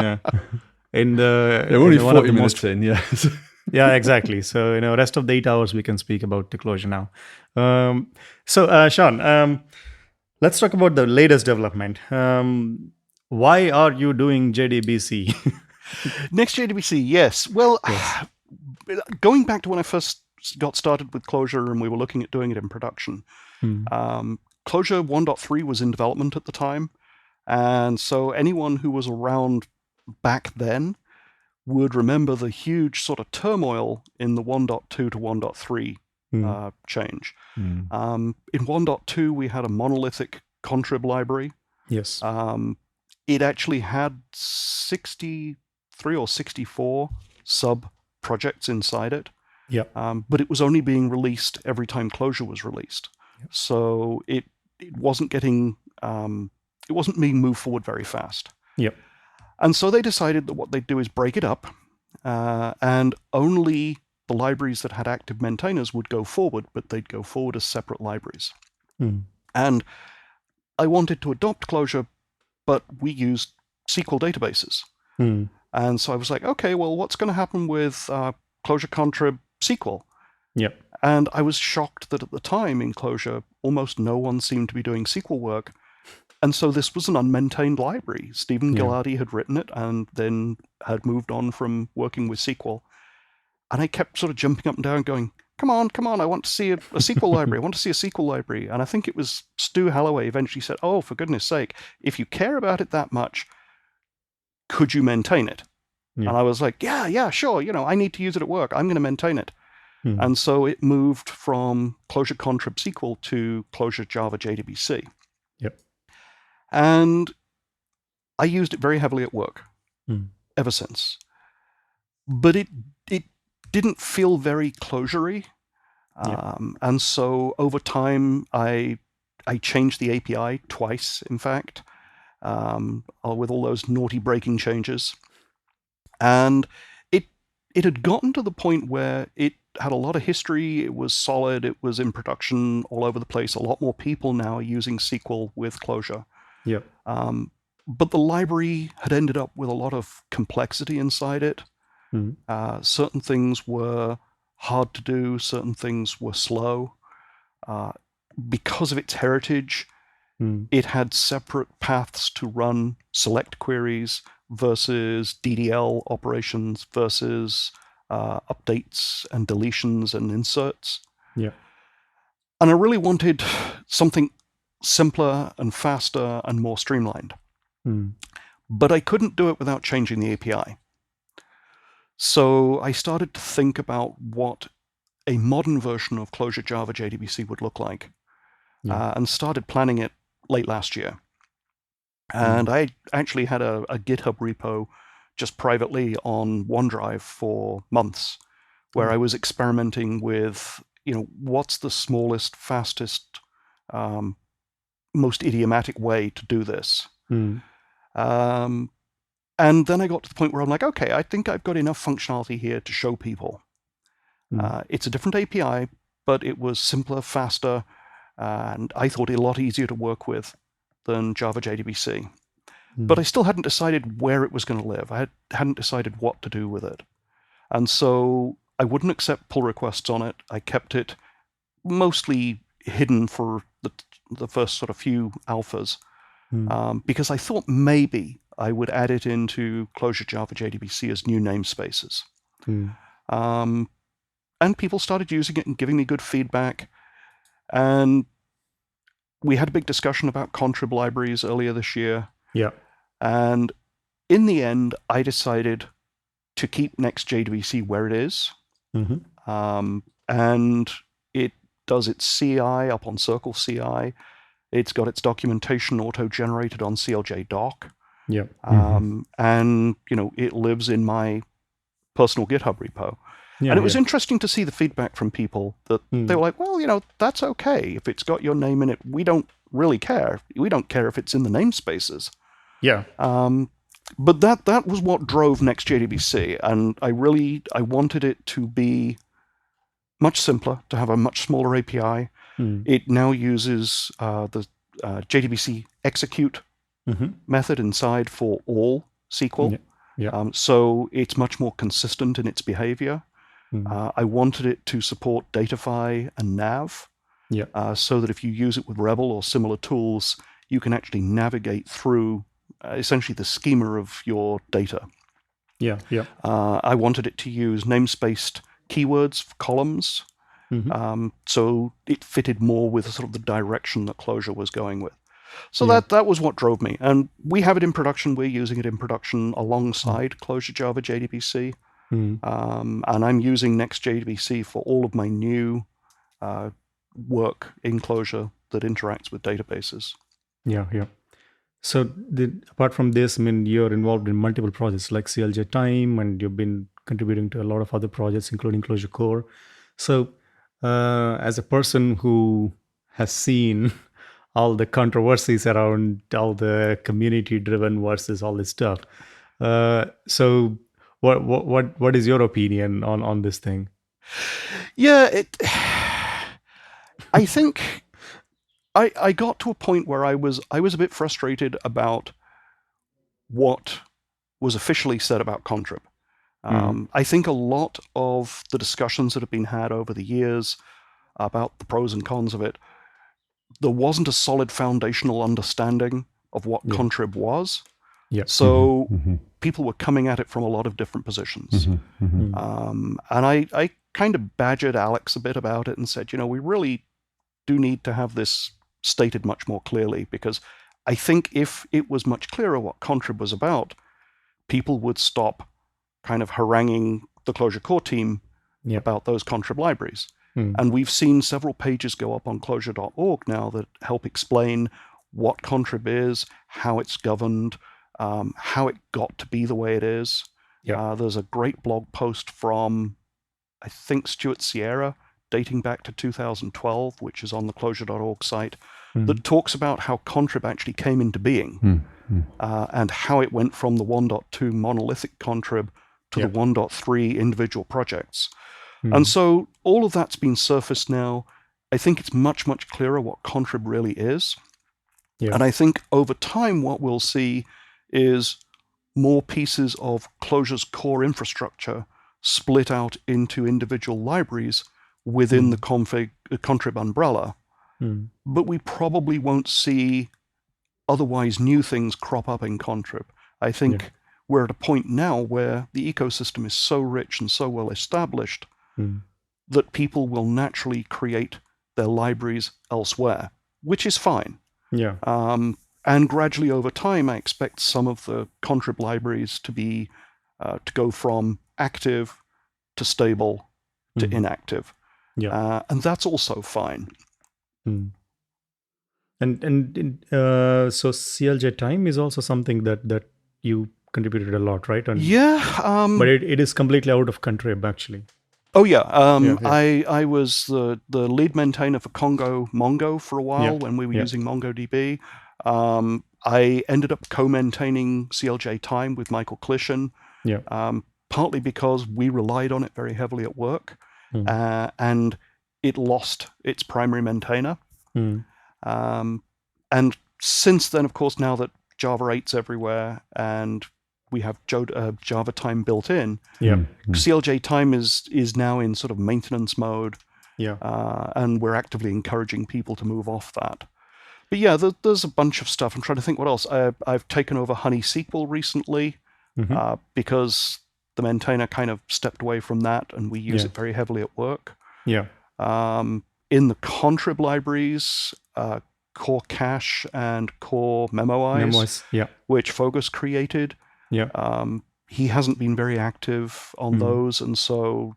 We're only 40 minutes in. Yes. Yeah, exactly. So rest of the 8 hours we can speak about the Clojure now. So Sean, let's talk about the latest development. Why are you doing JDBC? Next JDBC, yes. Well, going back to when I first got started with Clojure and we were looking at doing it in production, Clojure 1.3 was in development at the time. And so anyone who was around back then would remember the huge sort of turmoil in the 1.2 to 1.3 change. In 1.2, we had a monolithic contrib library. Yes. It actually had 63 or 64 sub-projects inside it. Yeah. But it was only being released every time Clojure was released. Yep. So it wasn't getting, it wasn't being moved forward very fast. Yep. And so they decided that what they'd do is break it up, and only the libraries that had active maintainers would go forward, but they'd go forward as separate libraries. And I wanted to adopt Clojure, but we used SQL databases. And so I was like, okay, well, what's going to happen with Clojure Contrib SQL? Yep. And I was shocked that at the time in Clojure, almost no one seemed to be doing SQL work. And so this was an unmaintained library. Stephen Ghilardi had written it and then had moved on from working with SQL. And I kept sort of jumping up and down going, come on, I want to see a SQL library. I want to see a SQL library. And I think it was Stu Halloway eventually said, oh, for goodness sake, if you care about it that much, could you maintain it? And I was like, yeah, sure. I need to use it at work. I'm going to maintain it. And so it moved from Clojure Contrib SQL to Clojure Java JDBC. Yep. And I used it very heavily at work ever since. But it didn't feel very Clojure-y. And so over time, I changed the API twice, in fact, with all those naughty breaking changes. And it had gotten to the point where it had a lot of history. It was solid. It was in production all over the place. A lot more people now are using SQL with Clojure. Yep. But the library had ended up with a lot of complexity inside it. Certain things were hard to do. Certain things were slow. Because of its heritage, it had separate paths to run select queries versus DDL operations versus updates and deletions and inserts. Yeah. And I really wanted something simpler and faster and more streamlined. But I couldn't do it without changing the API. So I started to think about what a modern version of Clojure Java JDBC would look like, and started planning it late last year. And I actually had a GitHub repo just privately on OneDrive for months, where I was experimenting with, what's the smallest, fastest, most idiomatic way to do this. And then I got to the point where I'm like, okay, I think I've got enough functionality here to show people. It's a different API, but it was simpler, faster, and I thought it a lot easier to work with than Java JDBC. But I still hadn't decided where it was going to live. I hadn't decided what to do with it. And so I wouldn't accept pull requests on it. I kept it mostly hidden for the first sort of few alphas, because I thought maybe I would add it into Clojure Java JDBC as new namespaces. And people started using it and giving me good feedback. And we had a big discussion about contrib libraries earlier this year. Yeah. And in the end, I decided to keep Next JDBC where it is. And it does its CI up on Circle CI. It's got its documentation auto-generated on CLJ doc. Yeah. And, it lives in my personal GitHub repo. Yeah, and it was interesting to see the feedback from people that they were like, well, that's okay. If it's got your name in it, we don't really care. We don't care if it's in the namespaces. Yeah. But that was what drove Next JDBC. And I wanted it to be much simpler, to have a much smaller API. It now uses the JDBC execute method inside for all SQL. So it's much more consistent in its behavior. I wanted it to support Datafy and Nav, so that if you use it with Rebel or similar tools, you can actually navigate through essentially the schema of your data. I wanted it to use namespaced keywords for columns, so it fitted more with sort of the direction that Clojure was going with. So that was what drove me. And we have it in production. We're using it in production alongside Clojure Java JDBC. And I'm using Next JDBC for all of my new work in Clojure that interacts with databases. Yeah. So apart from this, you're involved in multiple projects like CLJ Time, and you've been contributing to a lot of other projects, including Clojure Core. So as a person who has seen all the controversies around all the community-driven versus all this stuff, so what is your opinion on this thing? Yeah, I think I got to a point where I was a bit frustrated about what was officially said about contrib. I think a lot of the discussions that have been had over the years about the pros and cons of it, there wasn't a solid foundational understanding of what contrib was. So people were coming at it from a lot of different positions. And I kind of badgered Alex a bit about it and said, we really do need to have this stated much more clearly, because I think if it was much clearer what contrib was about, people would stop kind of haranguing the Clojure core team about those contrib libraries. And we've seen several pages go up on clojure.org now that help explain what contrib is, how it's governed, how it got to be the way it is. There's a great blog post from, I think, Stuart Sierra, dating back to 2012, which is on the clojure.org site, that talks about how contrib actually came into being, and how it went from the 1.2 monolithic contrib to the 1.3 individual projects. And so all of that's been surfaced now. I think it's much, much clearer what contrib really is. And I think over time what we'll see is more pieces of Clojure's core infrastructure split out into individual libraries within the contrib umbrella. But we probably won't see otherwise new things crop up in contrib. I think we're at a point now where the ecosystem is so rich and so well established that people will naturally create their libraries elsewhere, which is fine. And gradually over time, I expect some of the contrib libraries to be to go from active to stable to inactive. And that's also fine. And so CLJ Time is also something that you contributed a lot, right? And, but it is completely out of contrib, actually. Oh yeah, I was the lead maintainer for Congo Mongo for a while when we were using MongoDB. I ended up co-maintaining CLJ Time with Michael Clishan, partly because we relied on it very heavily at work, and it lost its primary maintainer. And since then, of course, now that Java 8's everywhere and we have Java time built in. Yeah. CLJ time is now in sort of maintenance mode. Yeah. And we're actively encouraging people to move off that. But yeah, there's a bunch of stuff. I'm trying to think what else. I've taken over HoneySQL recently because the maintainer kind of stepped away from that, and we use it very heavily at work. Yeah. In the contrib libraries, Core Cache and Core Memoize, which Fogus created. Yeah. He hasn't been very active on those, and so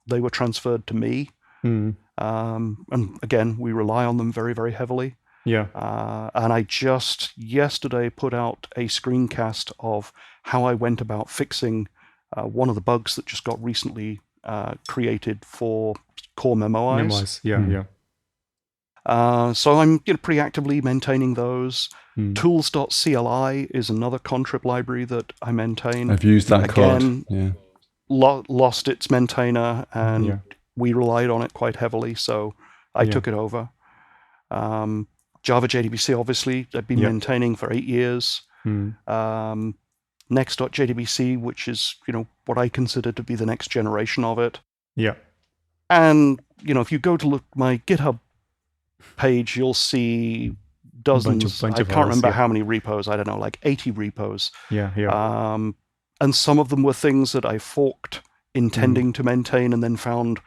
they were transferred to me. And again, we rely on them very, very heavily. Yeah. And I just yesterday put out a screencast of how I went about fixing one of the bugs that just got recently created for Core Memoize. Yeah. So I'm pretty actively maintaining those. Tools.cli is another contrib library that I maintain. I've used that again, code. Yeah. Lost its maintainer, and we relied on it quite heavily, so I took it over. Java JDBC, obviously, I've been maintaining for 8 years. Next.jdbc, which is what I consider to be the next generation of it. Yeah. And if you go to look my GitHub page, you'll see dozens. Bunch I of can't remember hours, how many repos. I don't know, like 80 repos. Yeah. And some of them were things that I forked intending to maintain, and then found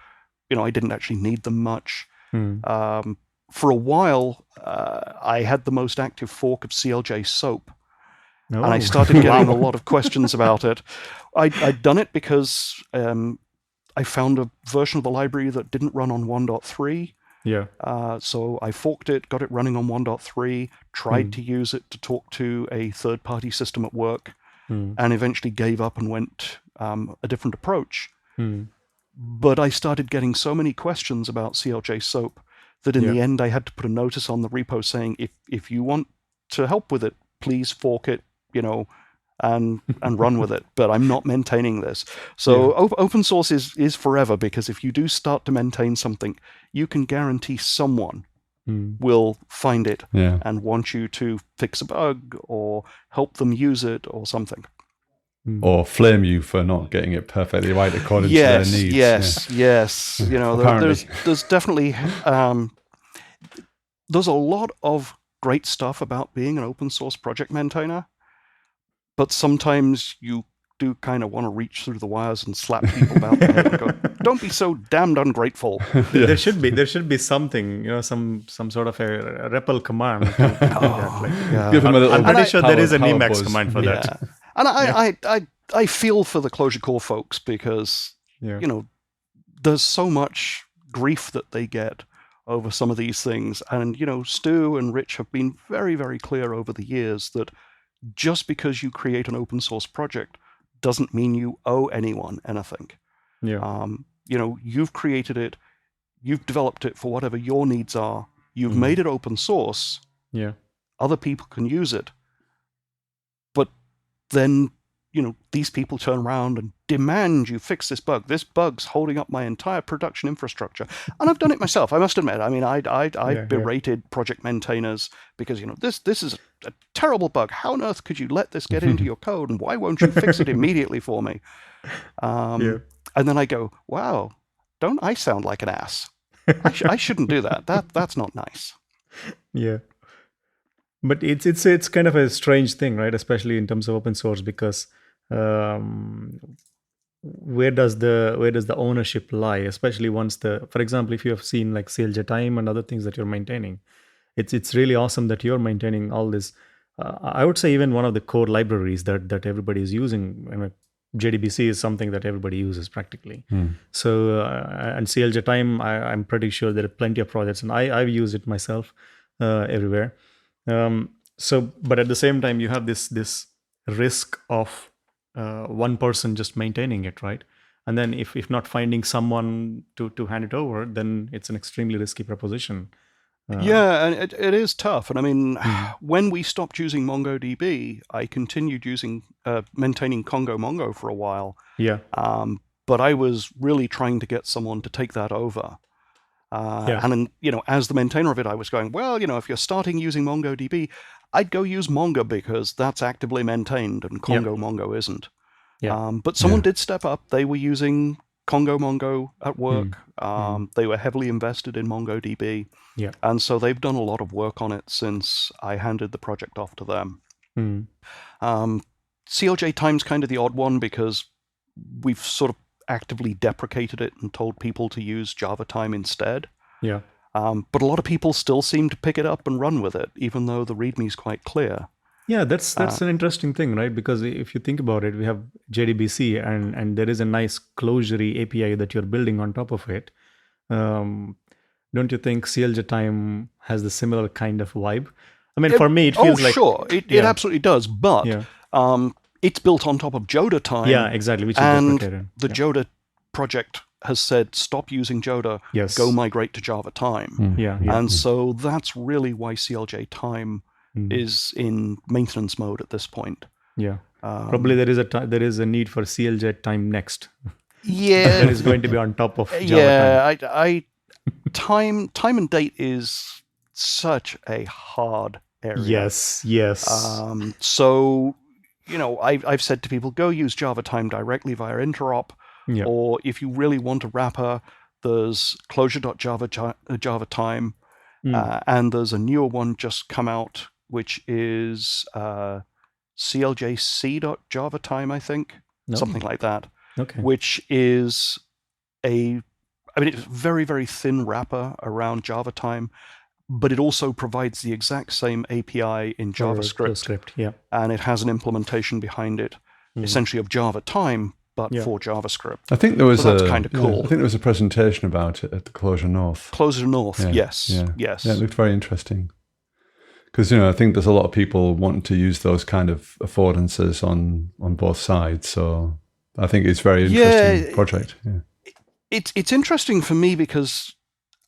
I didn't actually need them much. For a while, I had the most active fork of CLJ SOAP. Oh. And I started getting a lot of questions about it. I'd done it because I found a version of the library that didn't run on 1.3. Yeah. So I forked it, got it running on 1.3, tried to use it to talk to a third-party system at work, and eventually gave up and went a different approach. But I started getting so many questions about CLJ SOAP that in the end I had to put a notice on the repo saying, if you want to help with it, please fork it, and run with it. But I'm not maintaining this. So open source is forever, because if you do start to maintain something, you can guarantee someone will find it and want you to fix a bug or help them use it or something. Or flame you for not getting it perfectly right according to their needs. Yes. There's definitely there's a lot of great stuff about being an open source project maintainer, but sometimes you do kind of want to reach through the wires and slap people about the head and go, "Don't be so damned ungrateful." There should be something, some sort of a REPL command. Give them a little I'm pretty sure there is an power Emacs buzz. command for that. And I feel for the Clojure Core folks, because there's so much grief that they get over some of these things. And Stu and Rich have been very, very clear over the years that just because you create an open source project doesn't mean you owe anyone anything. You've created it, you've developed it for whatever your needs are, you've made it open source. Other people can use it. But then these people turn around and demand you fix this bug. This bug's holding up my entire production infrastructure. And I've done it myself, I must admit. I mean, I berated project maintainers because, this is a terrible bug. How on earth could you let this get into your code? And why won't you fix it immediately for me? And then I go, wow, don't I sound like an ass? I shouldn't do that. That's not nice. Yeah. But it's kind of a strange thing, right? Especially in terms of open source, because where does the ownership lie? Especially once for example, if you have seen like CLJ time and other things that you're maintaining, it's really awesome that you're maintaining all this. I would say even one of the core libraries that everybody is using. JDBC is something that everybody uses practically. So and CLJ time, I'm pretty sure there are plenty of projects, and I've used it myself everywhere. But at the same time, you have this risk of one person just maintaining it, right? And then if not finding someone to hand it over, then it's an extremely risky proposition. And it is tough. And I mean, when we stopped using MongoDB, I continued maintaining Congo Mongo for a while. But I was really trying to get someone to take that over. And then, as the maintainer of it, I was going, well, if you're starting using MongoDB, I'd go use Mongo because that's actively maintained and Congo Mongo isn't. Yeah. But someone did step up. They were using Congo Mongo at work. They were heavily invested in MongoDB. Yeah. And so they've done a lot of work on it since I handed the project off to them. CLJ Time's kind of the odd one because we've sort of actively deprecated it and told people to use Java Time instead. Yeah. But a lot of people still seem to pick it up and run with it, even though the README is quite clear. Yeah, that's an interesting thing, right? Because if you think about it, we have JDBC and there is a nice closure API that you're building on top of it. Don't you think CLJ Time has the similar kind of vibe? I mean, for me, it feels like... Sure, it absolutely does, but it's built on top of Joda Time. Yeah, exactly, which is and deprecated. The Joda project has said, stop using Joda, go migrate to Java Time. And so that's really why CLJ Time is in maintenance mode at this point. Yeah, probably there is a need for CLJ Time next. Yeah. That is going to be on top of Java Time. Time and date is such a hard area. Yes. So, I've said to people, go use Java Time directly via interop. Or if you really want a wrapper, there's closure.java time, and there's a newer one just come out, which is cljc.java time, I think, something like that. Okay. Which is it's a very, very thin wrapper around Java Time, but it also provides the exact same API in JavaScript. And it has an implementation behind it, essentially of Java Time, but for JavaScript. I think there was that's kind of cool. I think there was a presentation about it at the Closure North. Closure North, yes. Yeah, it looked very interesting. Because, I think there's a lot of people wanting to use those kind of affordances on both sides. So I think it's a very interesting project. Yeah. It's interesting for me because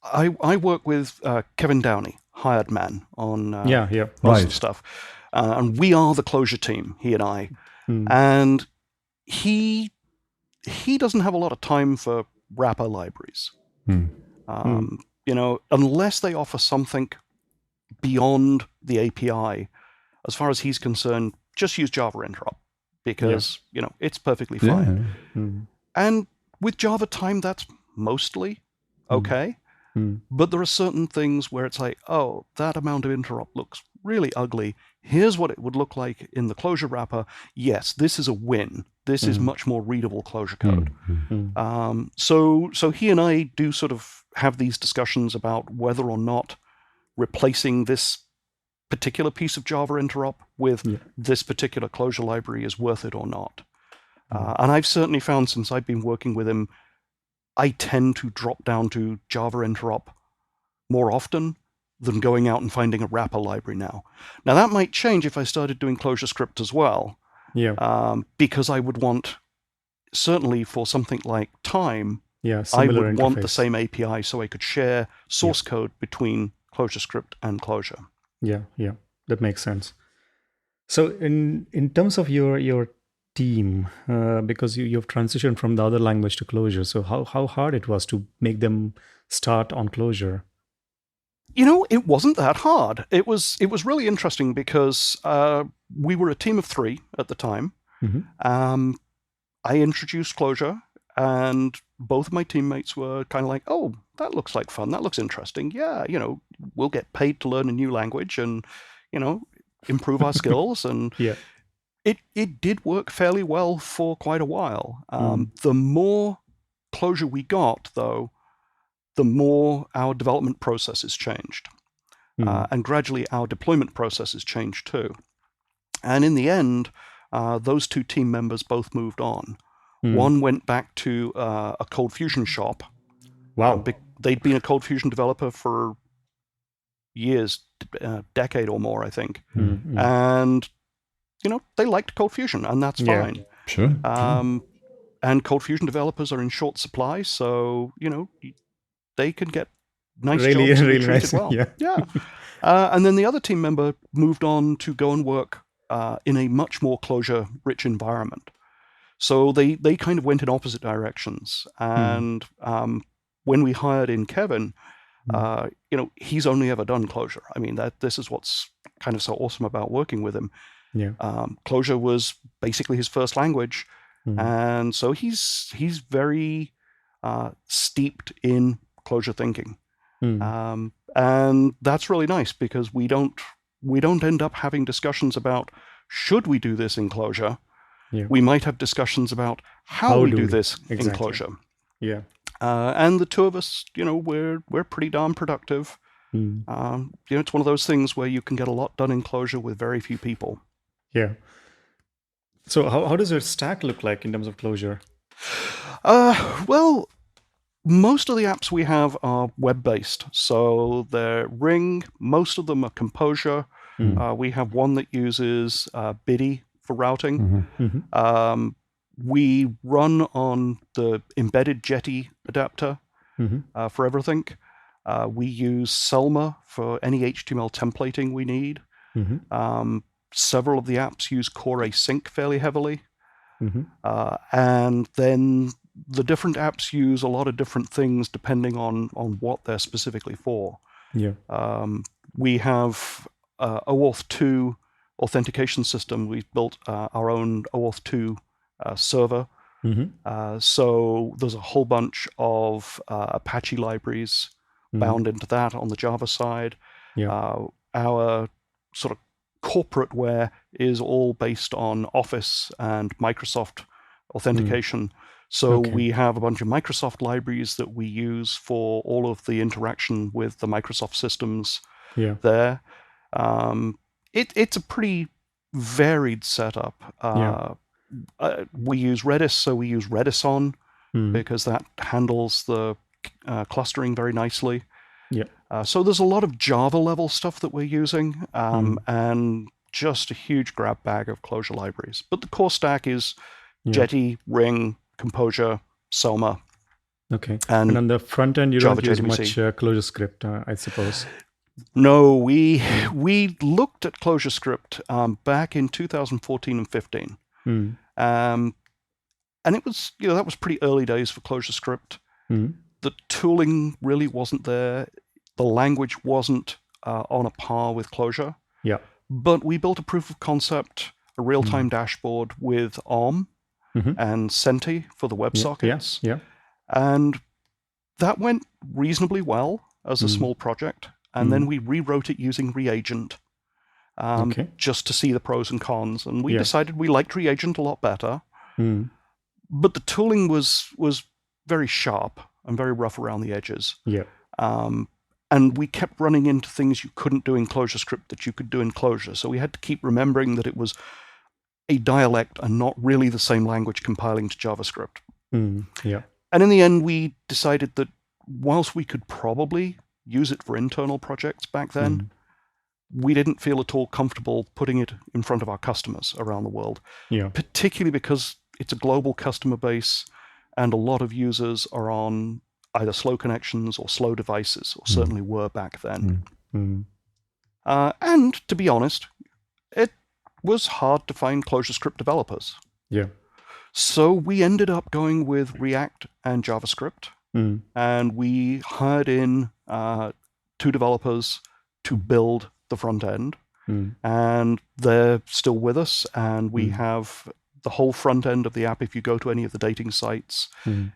I work with Kevin Downey, hired man, on most of the stuff. And we are the Closure team, he and I. And he doesn't have a lot of time for wrapper libraries. Unless they offer something beyond the API, as far as he's concerned, just use Java interop because, it's perfectly fine. And with Java Time, that's mostly okay. But there are certain things where it's like, oh, that amount of interop looks really ugly. Here's what it would look like in the closure wrapper. Yes, this is a win. This is much more readable closure code. So he and I do sort of have these discussions about whether or not replacing this particular piece of Java interop with this particular closure library is worth it or not. And I've certainly found since I've been working with him, I tend to drop down to Java interop more often than going out and finding a wrapper library now. Now that might change if I started doing ClojureScript as well. Because I would want, certainly for something like time, I would want the same API so I could share source code between ClojureScript and Closure. Yeah, that makes sense. So in terms of your team, because you've transitioned from the other language to Closure, so how hard it was to make them start on Closure? It wasn't that hard. It was really interesting because we were a team of 3 at the time. I introduced Closure, and both of my teammates were kind of like, oh, that looks like fun. That looks interesting. Yeah, we'll get paid to learn a new language and, improve our skills. And it did work fairly well for quite a while. The more Closure we got, though, the more our development processes changed. And gradually our deployment processes changed too. And in the end, those 2 team members both moved on. One went back to a Cold Fusion shop. Wow. They'd been a Cold Fusion developer for years, a decade or more, I think. And, they liked Cold Fusion, and that's fine. Sure. And Cold Fusion developers are in short supply, so, they can get nice jobs and be treated well. And then the other team member moved on to go and work in a much more Closure-rich environment. So they kind of went in opposite directions. And when we hired in Kevin, He's only ever done Clojure. I mean, this is what's kind of so awesome about working with him. Yeah. Clojure was basically his first language, and so he's very steeped in Clojure thinking, and that's really nice because we don't end up having discussions about should we do this in Clojure. Yeah. We might have discussions about how we do this in exactly. Clojure. Yeah. And the two of us, we're pretty darn productive. It's one of those things where you can get a lot done in Clojure with very few people. Yeah. So how does your stack look like in terms of Clojure? Well, most of the apps we have are web-based. So they're Ring, most of them are Composure. We have one that uses Biddy for routing. We run on the embedded Jetty adapter for everything. We use Selma for any HTML templating we need. Several of the apps use Core Async fairly heavily. And then the different apps use a lot of different things depending on what they're specifically for. Yeah. We have OAuth 2 authentication system. We've built our own OAuth 2 server. So there's a whole bunch of Apache libraries bound into that on the Java side. Our sort of corporateware is all based on Office and Microsoft authentication. So we have a bunch of Microsoft libraries that we use for all of the interaction with the Microsoft systems there. It's a pretty varied setup. We use Redis, so we use Redison because that handles the clustering very nicely. So there's a lot of Java level stuff that we're using, and just a huge grab bag of Clojure libraries. But the core stack is Jetty, Ring, Composure, Selma. Okay. And on the front end, you Java don't use JDBC. much Clojure script, I suppose. No, we looked at Clojure script back in 2014 and 15. And it was, that was pretty early days for Clojure script. The tooling really wasn't there. The language wasn't on a par with Clojure. But we built a proof of concept, a real-time dashboard with OM and Senti for the WebSockets. And that went reasonably well as a small project. And then we rewrote it using Reagent just to see the pros and cons. And we decided we liked Reagent a lot better. But the tooling was very sharp and very rough around the edges. And we kept running into things you couldn't do in ClojureScript that you could do in Clojure. So we had to keep remembering that it was a dialect and not really the same language compiling to JavaScript. And in the end, we decided that whilst we could probably use it for internal projects back then, we didn't feel at all comfortable putting it in front of our customers around the world, particularly because it's a global customer base and a lot of users are on either slow connections or slow devices, or certainly were back then. And to be honest, it was hard to find ClojureScript developers. So we ended up going with React and JavaScript, and we hired in 2 developers to build the front end, and they're still with us, and we have the whole front end of the app. If you go to any of the dating sites,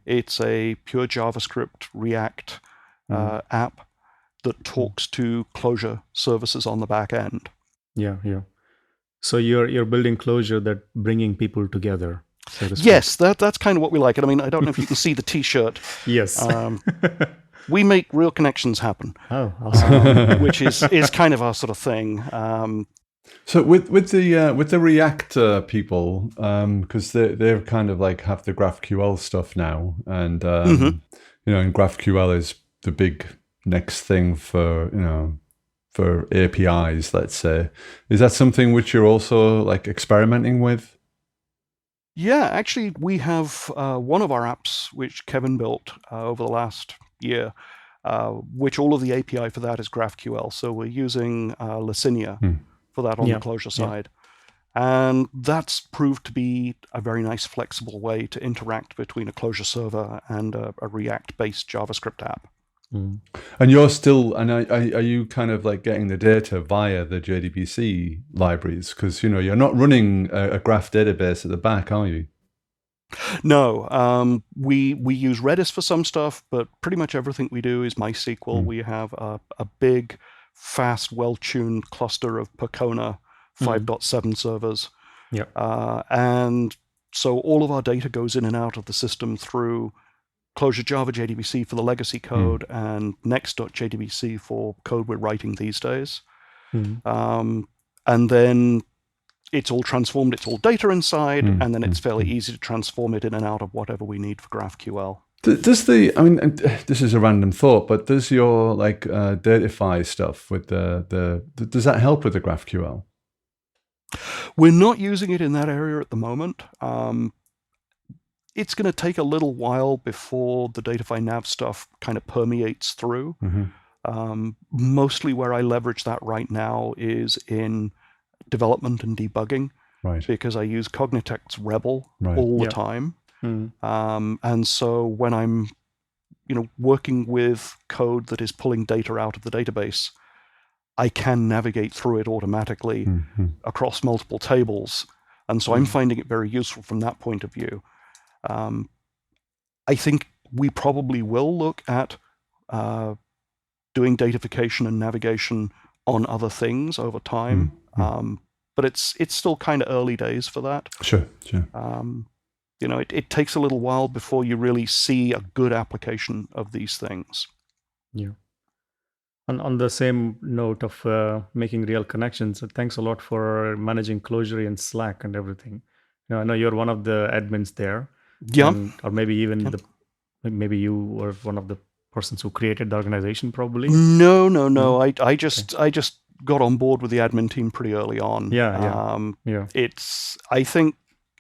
it's a pure JavaScript React app that talks to Clojure services on the back end. So you're building Clojure that bringing people together. So to speak. Yes, that's kind of what we like. And I mean, I don't know if you can see the T-shirt. Yes. We make real connections happen. Oh, awesome. Which is kind of our sort of thing. So with the React people, because they're kind of like have the GraphQL stuff now, and and GraphQL is the big next thing for for APIs, let's say. Is that something which you're also like experimenting with? Yeah, actually, we have one of our apps which Kevin built over the last year, which all of the API for that is GraphQL. So we're using Licinia for that on the Clojure side. And that's proved to be a very nice, flexible way to interact between a Clojure server and a React-based JavaScript app. And you're still, and are you kind of like getting the data via the JDBC libraries? Because, you're not running a graph database at the back, are you? No, we use Redis for some stuff, but pretty much everything we do is MySQL. We have a big, fast, well-tuned cluster of Percona 5.7 servers. Yeah. And so all of our data goes in and out of the system through Clojure Java JDBC for the legacy code and next.jdbc for code we're writing these days. And then it's all transformed, it's all data inside, and then it's fairly easy to transform it in and out of whatever we need for GraphQL. Does this is a random thought, but does your Datify stuff with does that help with the GraphQL? We're not using it in that area at the moment. It's going to take a little while before the Datify nav stuff kind of permeates through. Mostly where I leverage that right now is in development and debugging, right? Because I use Cognitect's Rebel all the time. And so when I'm working with code that is pulling data out of the database, I can navigate through it automatically across multiple tables. And so I'm finding it very useful from that point of view. I think we probably will look at doing datafication and navigation on other things over time. But it's still kind of early days for that. Sure. It takes a little while before you really see a good application of these things. Yeah. On the same note of making real connections, thanks a lot for managing Clojure and Slack and everything. I know you're one of the admins there. Yeah. Or maybe even maybe you were one of the persons who created the organization, probably. No. I just got on board with the admin team pretty early on. Yeah. I think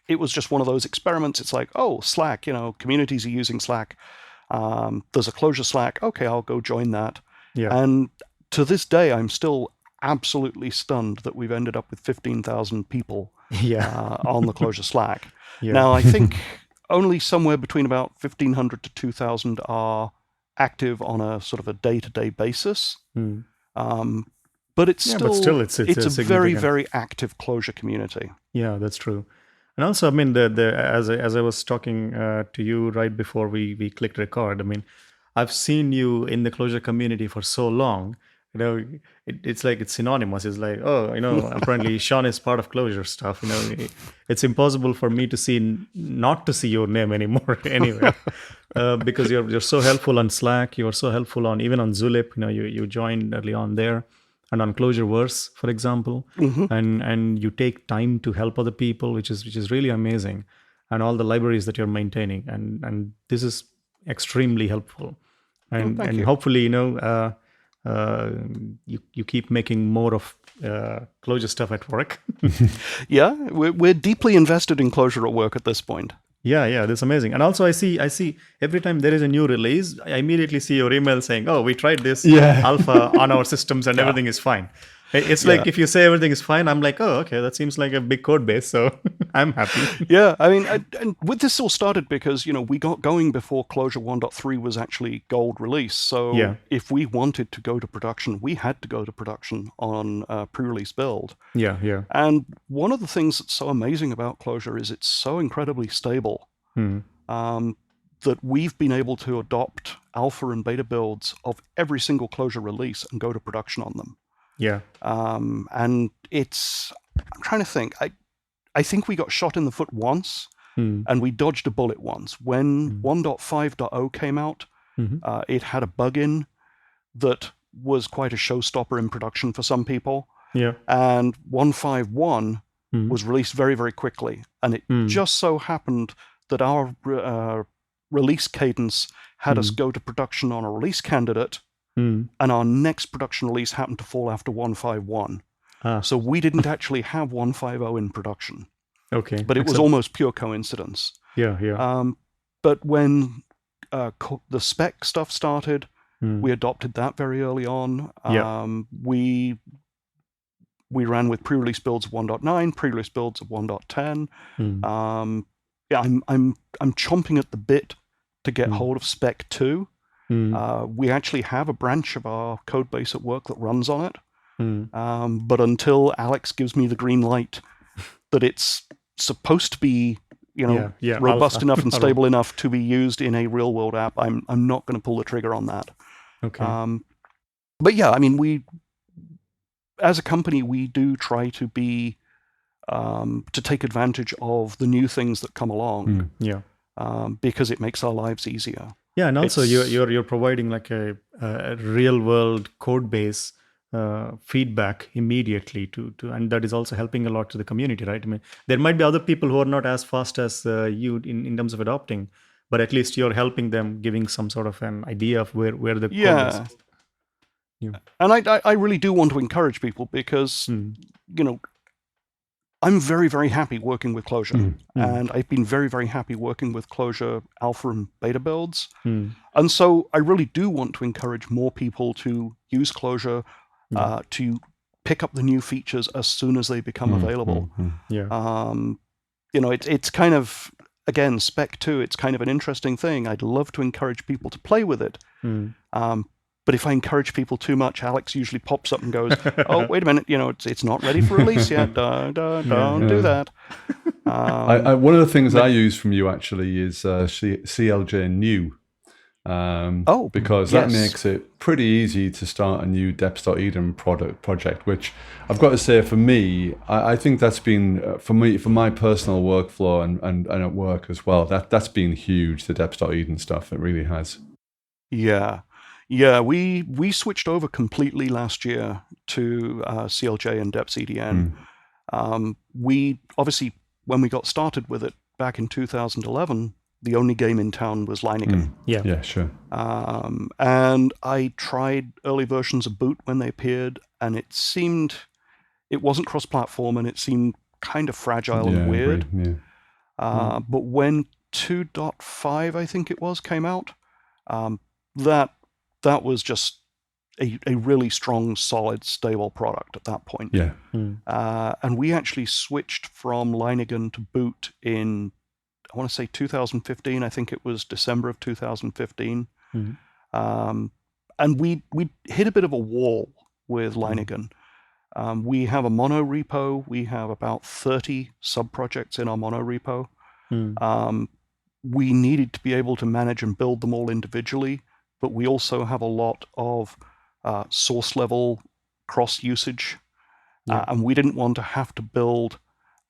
it was just one of those experiments. It's like, oh, Slack, communities are using Slack. There's a Clojure Slack. Okay, I'll go join that. Yeah. And to this day, I'm still absolutely stunned that we've ended up with 15,000 people on the Clojure Slack. Now, I think only somewhere between about 1,500 to 2,000 are active on a sort of a day-to-day basis. But it's still it's a very, very active Clojure community. Yeah, that's true. And also, I mean, as I was talking to you right before we clicked record, I mean, I've seen you in the Clojure community for so long. It's like it's synonymous. It's like, apparently Sean is part of Clojure stuff. It's impossible for me to not to see your name anymore anywhere, because you're so helpful on Slack. You are so helpful even on Zulip. You joined early on there, and on Clojureverse, for example, and you take time to help other people, which is really amazing, and all the libraries that you're maintaining, and this is extremely helpful, and hopefully you keep making more of Clojure stuff at work. Yeah, we're deeply invested in Clojure at work at this point. Yeah, that's amazing. And also I see every time there is a new release, I immediately see your email saying, oh, we tried this alpha on our systems and everything is fine. It's like if you say everything is fine, I'm like, oh, okay, that seems like a big code base, so I'm happy. Yeah, I mean, and with this all started because, we got going before Clojure 1.3 was actually gold release. So if we wanted to go to production, we had to go to production on a pre-release build. Yeah. And one of the things that's so amazing about Clojure is it's so incredibly stable that we've been able to adopt alpha and beta builds of every single Clojure release and go to production on them. Yeah. And I'm trying to think. I think we got shot in the foot once, and we dodged a bullet once. When 1.5.0 came out, it had a bug in that was quite a showstopper in production for some people. Yeah. And 1.5.1 was released very, very quickly. And it just so happened that our release cadence had us go to production on a release candidate, and our next production release happened to fall after 1.5.1. So we didn't actually have 1.5.0 in production. Okay. But it was almost pure coincidence. Yeah. But when the spec stuff started, we adopted that very early on. We ran with pre-release builds of 1.9, pre-release builds of 1.10. I'm chomping at the bit to get hold of spec 2. We actually have a branch of our code base at work that runs on it. But until Alex gives me the green light that it's supposed to be, robust alpha. enough and stable enough to be used in a real world app, I'm not going to pull the trigger on that. Okay. But yeah, I mean, we, as a company, we do try to be to take advantage of the new things that come along. Yeah. Because it makes our lives easier. Yeah, and also you're providing like a real world code base feedback immediately to and that is also helping a lot to the community, right? I mean, there might be other people who are not as fast as you in terms of adopting, but at least you're helping them, giving some sort of an idea of where the code base is. Yeah. And I really do want to encourage people because I'm very, very happy working with Clojure. And I've been very, very happy working with Clojure alpha and beta builds. And so I really do want to encourage more people to use Clojure, to pick up the new features as soon as they become available. It's kind of, again, Spec 2, it's kind of an interesting thing. I'd love to encourage people to play with it. But if I encourage people too much, Alex usually pops up and goes, "Oh, wait a minute, it's not ready for release yet. Don't do that." One of the things I use from you actually is CLJ new. Because that makes it pretty easy to start a new deps.eden project, which I've got to say for me, I think that's been, for my personal workflow and at work as well, that's been huge, the deps.eden stuff. It really has. Yeah, we switched over completely last year to CLJ and deps.eden. We obviously, when we got started with it back in 2011, the only game in town was Leiningen. Yeah, sure. And I tried early versions of Boot when they appeared, and it wasn't cross-platform, and it seemed kind of fragile and weird. But when 2.5, I think it was, came out, that was just a really strong, solid, stable product at that point. And we actually switched from Leiningen to Boot in, I want to say 2015. I think it was December of 2015. And we hit a bit of a wall with Leiningen. We have a mono repo. We have about 30 sub-projects in our mono repo. We needed to be able to manage and build them all individually, but we also have a lot of source level cross usage. And we didn't want to have to build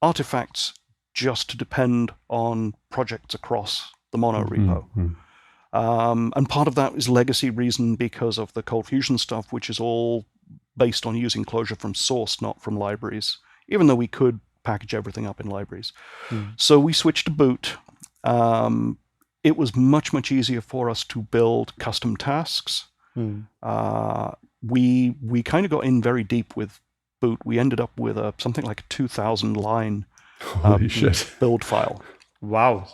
artifacts just to depend on projects across the mono repo. And part of that is legacy reason because of the Cold Fusion stuff, which is all based on using Clojure from source, not from libraries, even though we could package everything up in libraries. So we switched to Boot. It was much, much easier for us to build custom tasks. We kind of got in very deep with Boot. We ended up with something like a 2,000 line build file. Wow.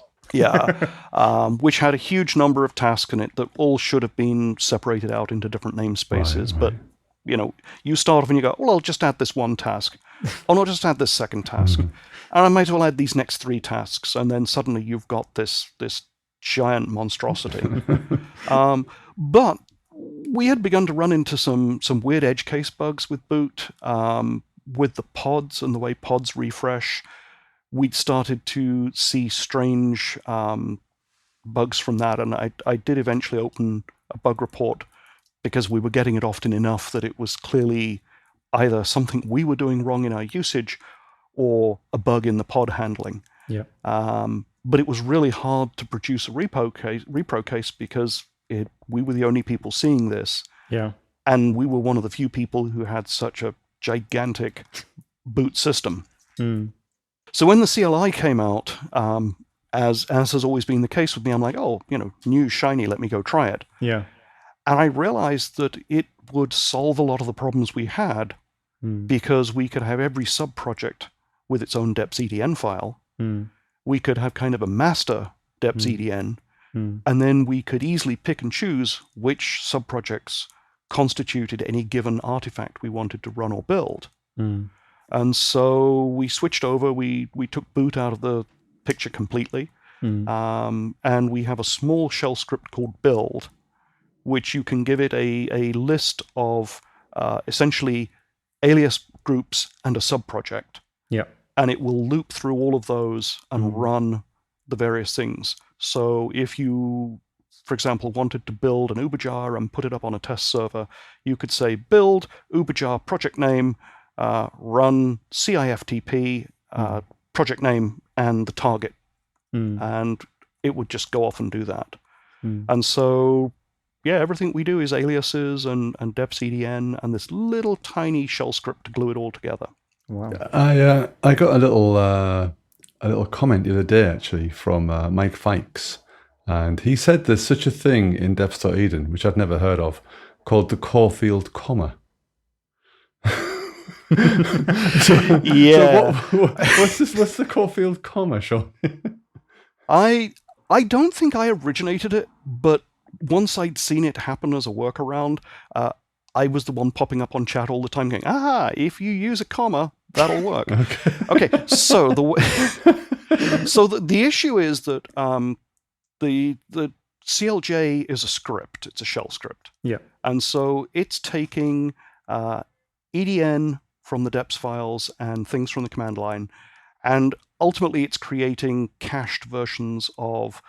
Which had a huge number of tasks in it that all should have been separated out into different namespaces. But, you start off and you go, well, I'll just add this one task. Oh, no, just add this second task. And I might as well add these next 3 tasks. And then suddenly you've got this giant monstrosity. But we had begun to run into some weird edge case bugs with Boot, with the pods and the way pods refresh. We'd started to see strange bugs from that, and I did eventually open a bug report because we were getting it often enough that it was clearly either something we were doing wrong in our usage or a bug in the pod handling. But it was really hard to produce a repro case because we were the only people seeing this. And we were one of the few people who had such a gigantic Boot system. So when the CLI came out, as has always been the case with me, I'm like, oh, new, shiny, let me go try it. And I realized that it would solve a lot of the problems we had because we could have every sub-project with its own deps.eden file. We could have kind of a master deps.eden, and then we could easily pick and choose which sub-projects constituted any given artifact we wanted to run or build. And so we switched over, we took Boot out of the picture completely, and we have a small shell script called build, which you can give it a list of essentially alias groups and a subproject. Yeah. And it will loop through all of those and run the various things. So if you, for example, wanted to build an Uberjar and put it up on a test server, you could say build Uberjar project name, run CIFTP, project name, and the target. And it would just go off and do that. And so, yeah, everything we do is aliases and depcdn and this little tiny shell script to glue it all together. Wow. I got a little comment the other day actually from Mike Fikes, and he said there's such a thing in deps.eden, which I've never heard of, called the Corfield comma. Yeah. So what's the Corfield comma, Sean? I don't think I originated it, but once I'd seen it happen as a workaround, I was the one popping up on chat all the time going, if you use a comma, that'll work. Okay, so the issue is that the CLJ is a script. It's a shell script. Yeah. And so it's taking EDN from the deps files and things from the command line, and ultimately it's creating cached versions of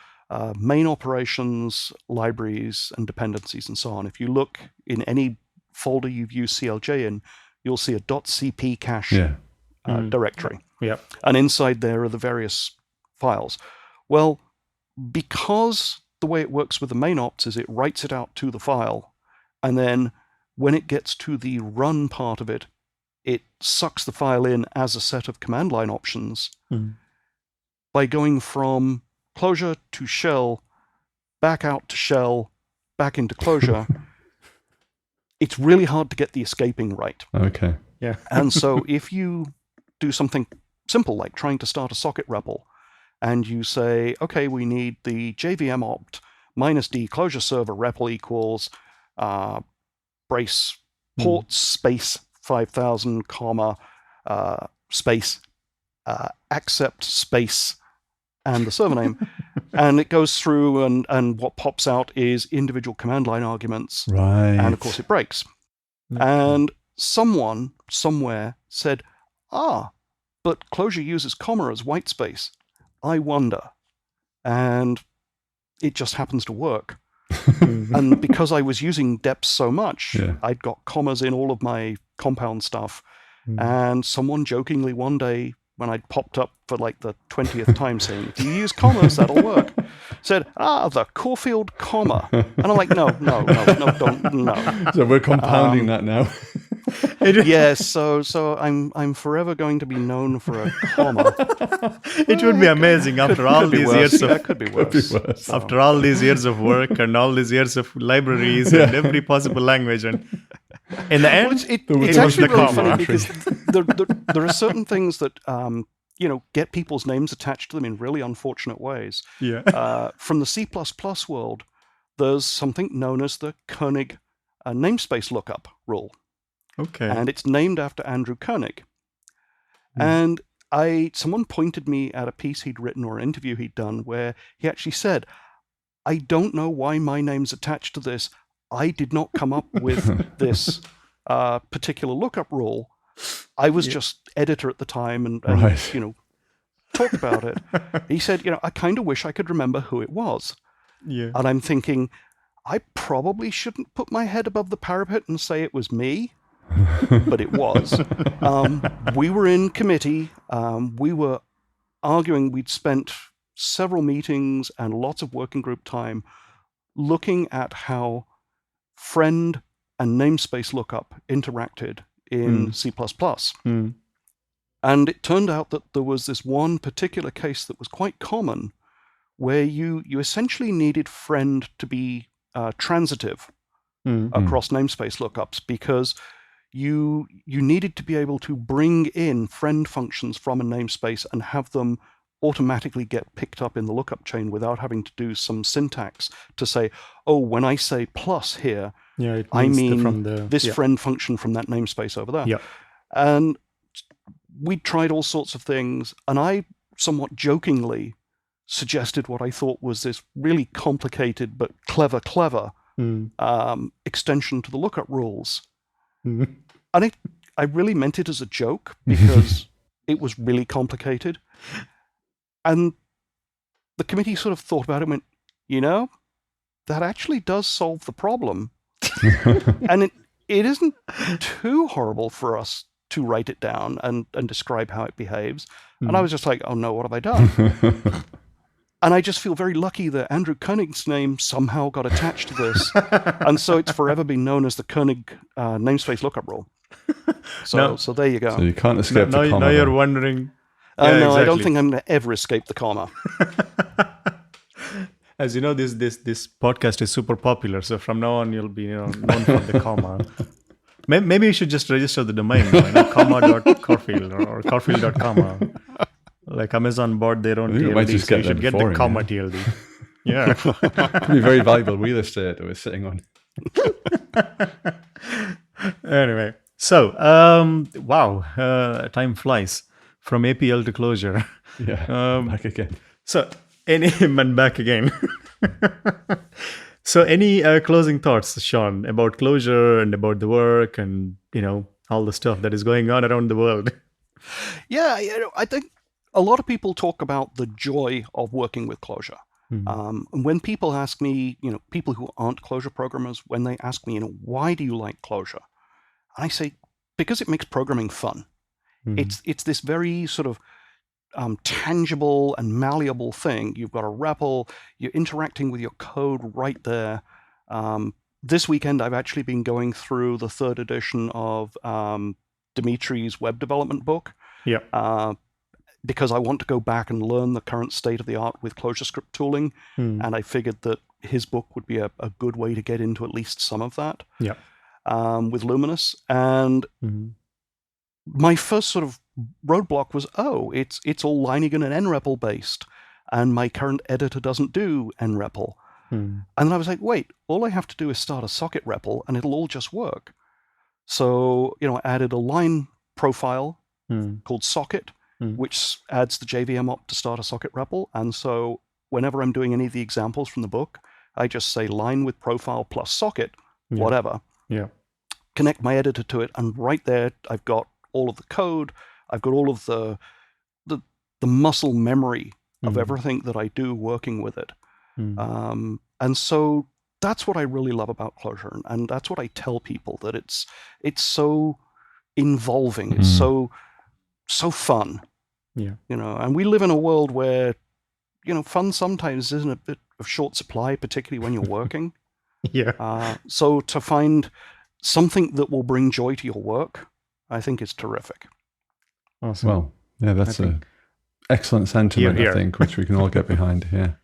main operations, libraries, and dependencies, and so on. If you look in any folder you've used CLJ in, you'll see a .cp cache directory. Yeah. And inside there are the various files. Well, because the way it works with the main ops is it writes it out to the file, and then when it gets to the run part of it, it sucks the file in as a set of command line options by going from closure to shell, back out to shell, back into closure. It's really hard to get the escaping right. Okay. Yeah. And so if you do something simple like trying to start a socket REPL, and you say, okay, we need the JVM opt -d closure server REPL equals brace ports space 5000 comma space accept space and the server name, and it goes through and what pops out is individual command line arguments. Right. And of course it breaks. And someone somewhere said, but closure uses comma as white space. I wonder. And it just happens to work. And because I was using deps so much, I'd got commas in all of my compound stuff. And someone jokingly one day, when I'd popped up for like the 20th time saying, if you use commas, that'll work, said, the Corfield comma. And I'm like, no, don't, no. So we're compounding that now. Yes, so I'm forever going to be known for a comma. It would be amazing after all these years of... That could be worse. After all these years of work and all these years of libraries and every possible language, and in the end, it's actually really funny because there are certain things that get people's names attached to them in really unfortunate ways. Yeah. From the C++ world, there's something known as the Koenig namespace lookup rule. Okay. And it's named after Andrew Koenig. And someone pointed me at a piece he'd written or an interview he'd done where he actually said, I don't know why my name's attached to this. I did not come up with this particular lookup rule. I was just editor at the time and talked about it. He said, I kind of wish I could remember who it was. Yeah. And I'm thinking, I probably shouldn't put my head above the parapet and say it was me. But it was. We were in committee. We were arguing. We'd spent several meetings and lots of working group time looking at how friend and namespace lookup interacted in C++. And it turned out that there was this one particular case that was quite common where you essentially needed friend to be transitive across namespace lookups because you needed to be able to bring in friend functions from a namespace and have them automatically get picked up in the lookup chain without having to do some syntax to say, when I say plus here, I mean this friend function from that namespace over there. Yeah. And we tried all sorts of things, and I somewhat jokingly suggested what I thought was this really complicated but clever extension to the lookup rules. Mm. And I really meant it as a joke because it was really complicated. And the committee sort of thought about it and went, you know, that actually does solve the problem. And it isn't too horrible for us to write it down and describe how it behaves. And I was just like, oh no, what have I done? And I just feel very lucky that Andrew Koenig's name somehow got attached to this. And so it's forever been known as the Koenig namespace lookup rule. So there you go. So you can't escape the comma. Now you're wondering. No, exactly. I don't think I'm going to ever escape the comma. As you know, this podcast is super popular. So from now on, you'll be known for the comma. Maybe you should just register the domain, comma.corfield or corfield.comma. Like Amazon bought their own TLD, so you should get the comma TLD. Yeah. Could be very valuable real estate that we're sitting on. Anyway, so, wow, time flies from APL to closure. Yeah, back again. So, back again. So, any closing thoughts, Sean, about closure and about the work and, all the stuff that is going on around the world? Yeah, I think a lot of people talk about the joy of working with Clojure. And when people ask me, people who aren't Clojure programmers, when they ask me, why do you like Clojure? I say, because it makes programming fun. It's this very sort of tangible and malleable thing. You've got a REPL, you're interacting with your code right there. This weekend, I've actually been going through the 3rd edition of Dimitri's web development book. Yeah. Because I want to go back and learn the current state of the art with ClojureScript tooling. And I figured that his book would be a good way to get into at least some of that. Yeah. With Luminous. And my first sort of roadblock was, it's all Leiningen and nREPL based, and my current editor doesn't do nREPL. And then I was like, wait, all I have to do is start a socket REPL and it'll all just work. So, I added a line profile called socket, which adds the JVM op to start a socket REPL. And so whenever I'm doing any of the examples from the book, I just say line with profile plus socket, whatever. Yeah. Connect my editor to it, and right there I've got all of the code. I've got all of the muscle memory of everything that I do working with it. And so that's what I really love about Clojure, and that's what I tell people, that it's so involving, it's so fun. Yeah. And we live in a world where, fun sometimes isn't a bit of short supply, particularly when you're working. Yeah. So to find something that will bring joy to your work, I think is terrific. Awesome. Well, yeah, that's an excellent sentiment, I think, which we can all get behind. Yeah.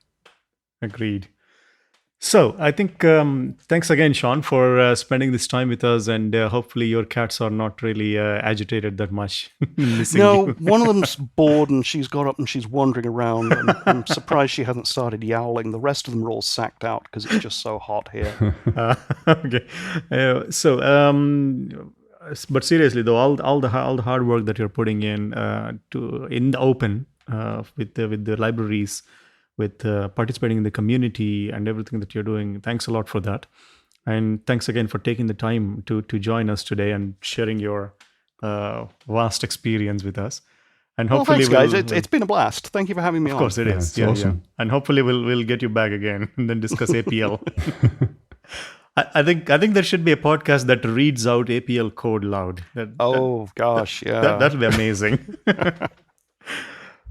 Agreed. So I think thanks again, Sean, for spending this time with us, and hopefully your cats are not really agitated that much. No, one of them's bored and she's got up and she's wandering around. And I'm surprised she hasn't started yowling. The rest of them are all sacked out because it's just so hot here. Okay. But seriously though, all the hard work that you're putting in the open with the libraries, with participating in the community and everything that you're doing. Thanks a lot for that. And thanks again for taking the time to join us today and sharing your vast experience with us. And hopefully, thanks, guys. It's been a blast. Thank you for having me on. Of course it is. Yeah, awesome. Yeah. And hopefully we'll get you back again and then discuss APL. I think there should be a podcast that reads out APL code loud. Gosh, yeah. That'll be amazing.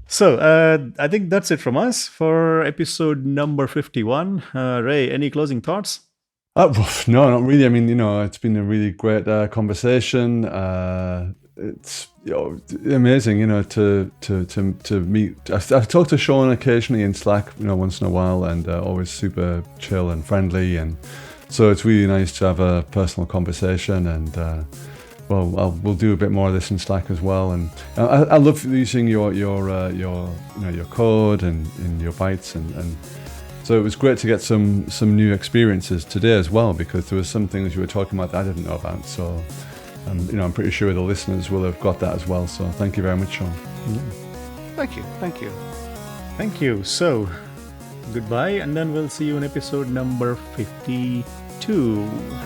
So I think that's it from us for episode number 51. Ray, any closing thoughts? No, not really. I mean, it's been a really great conversation. It's amazing, to meet. I talk to Sean occasionally in Slack, once in a while, and always super chill and friendly, and so it's really nice to have a personal conversation. And we'll do a bit more of this in Slack as well. And I love using your code and your bytes, and so it was great to get some new experiences today as well, because there were some things you were talking about that I didn't know about. So I'm pretty sure the listeners will have got that as well. So thank you very much, Sean. Yeah. Thank you. So goodbye, and then we'll see you in episode number 52. 2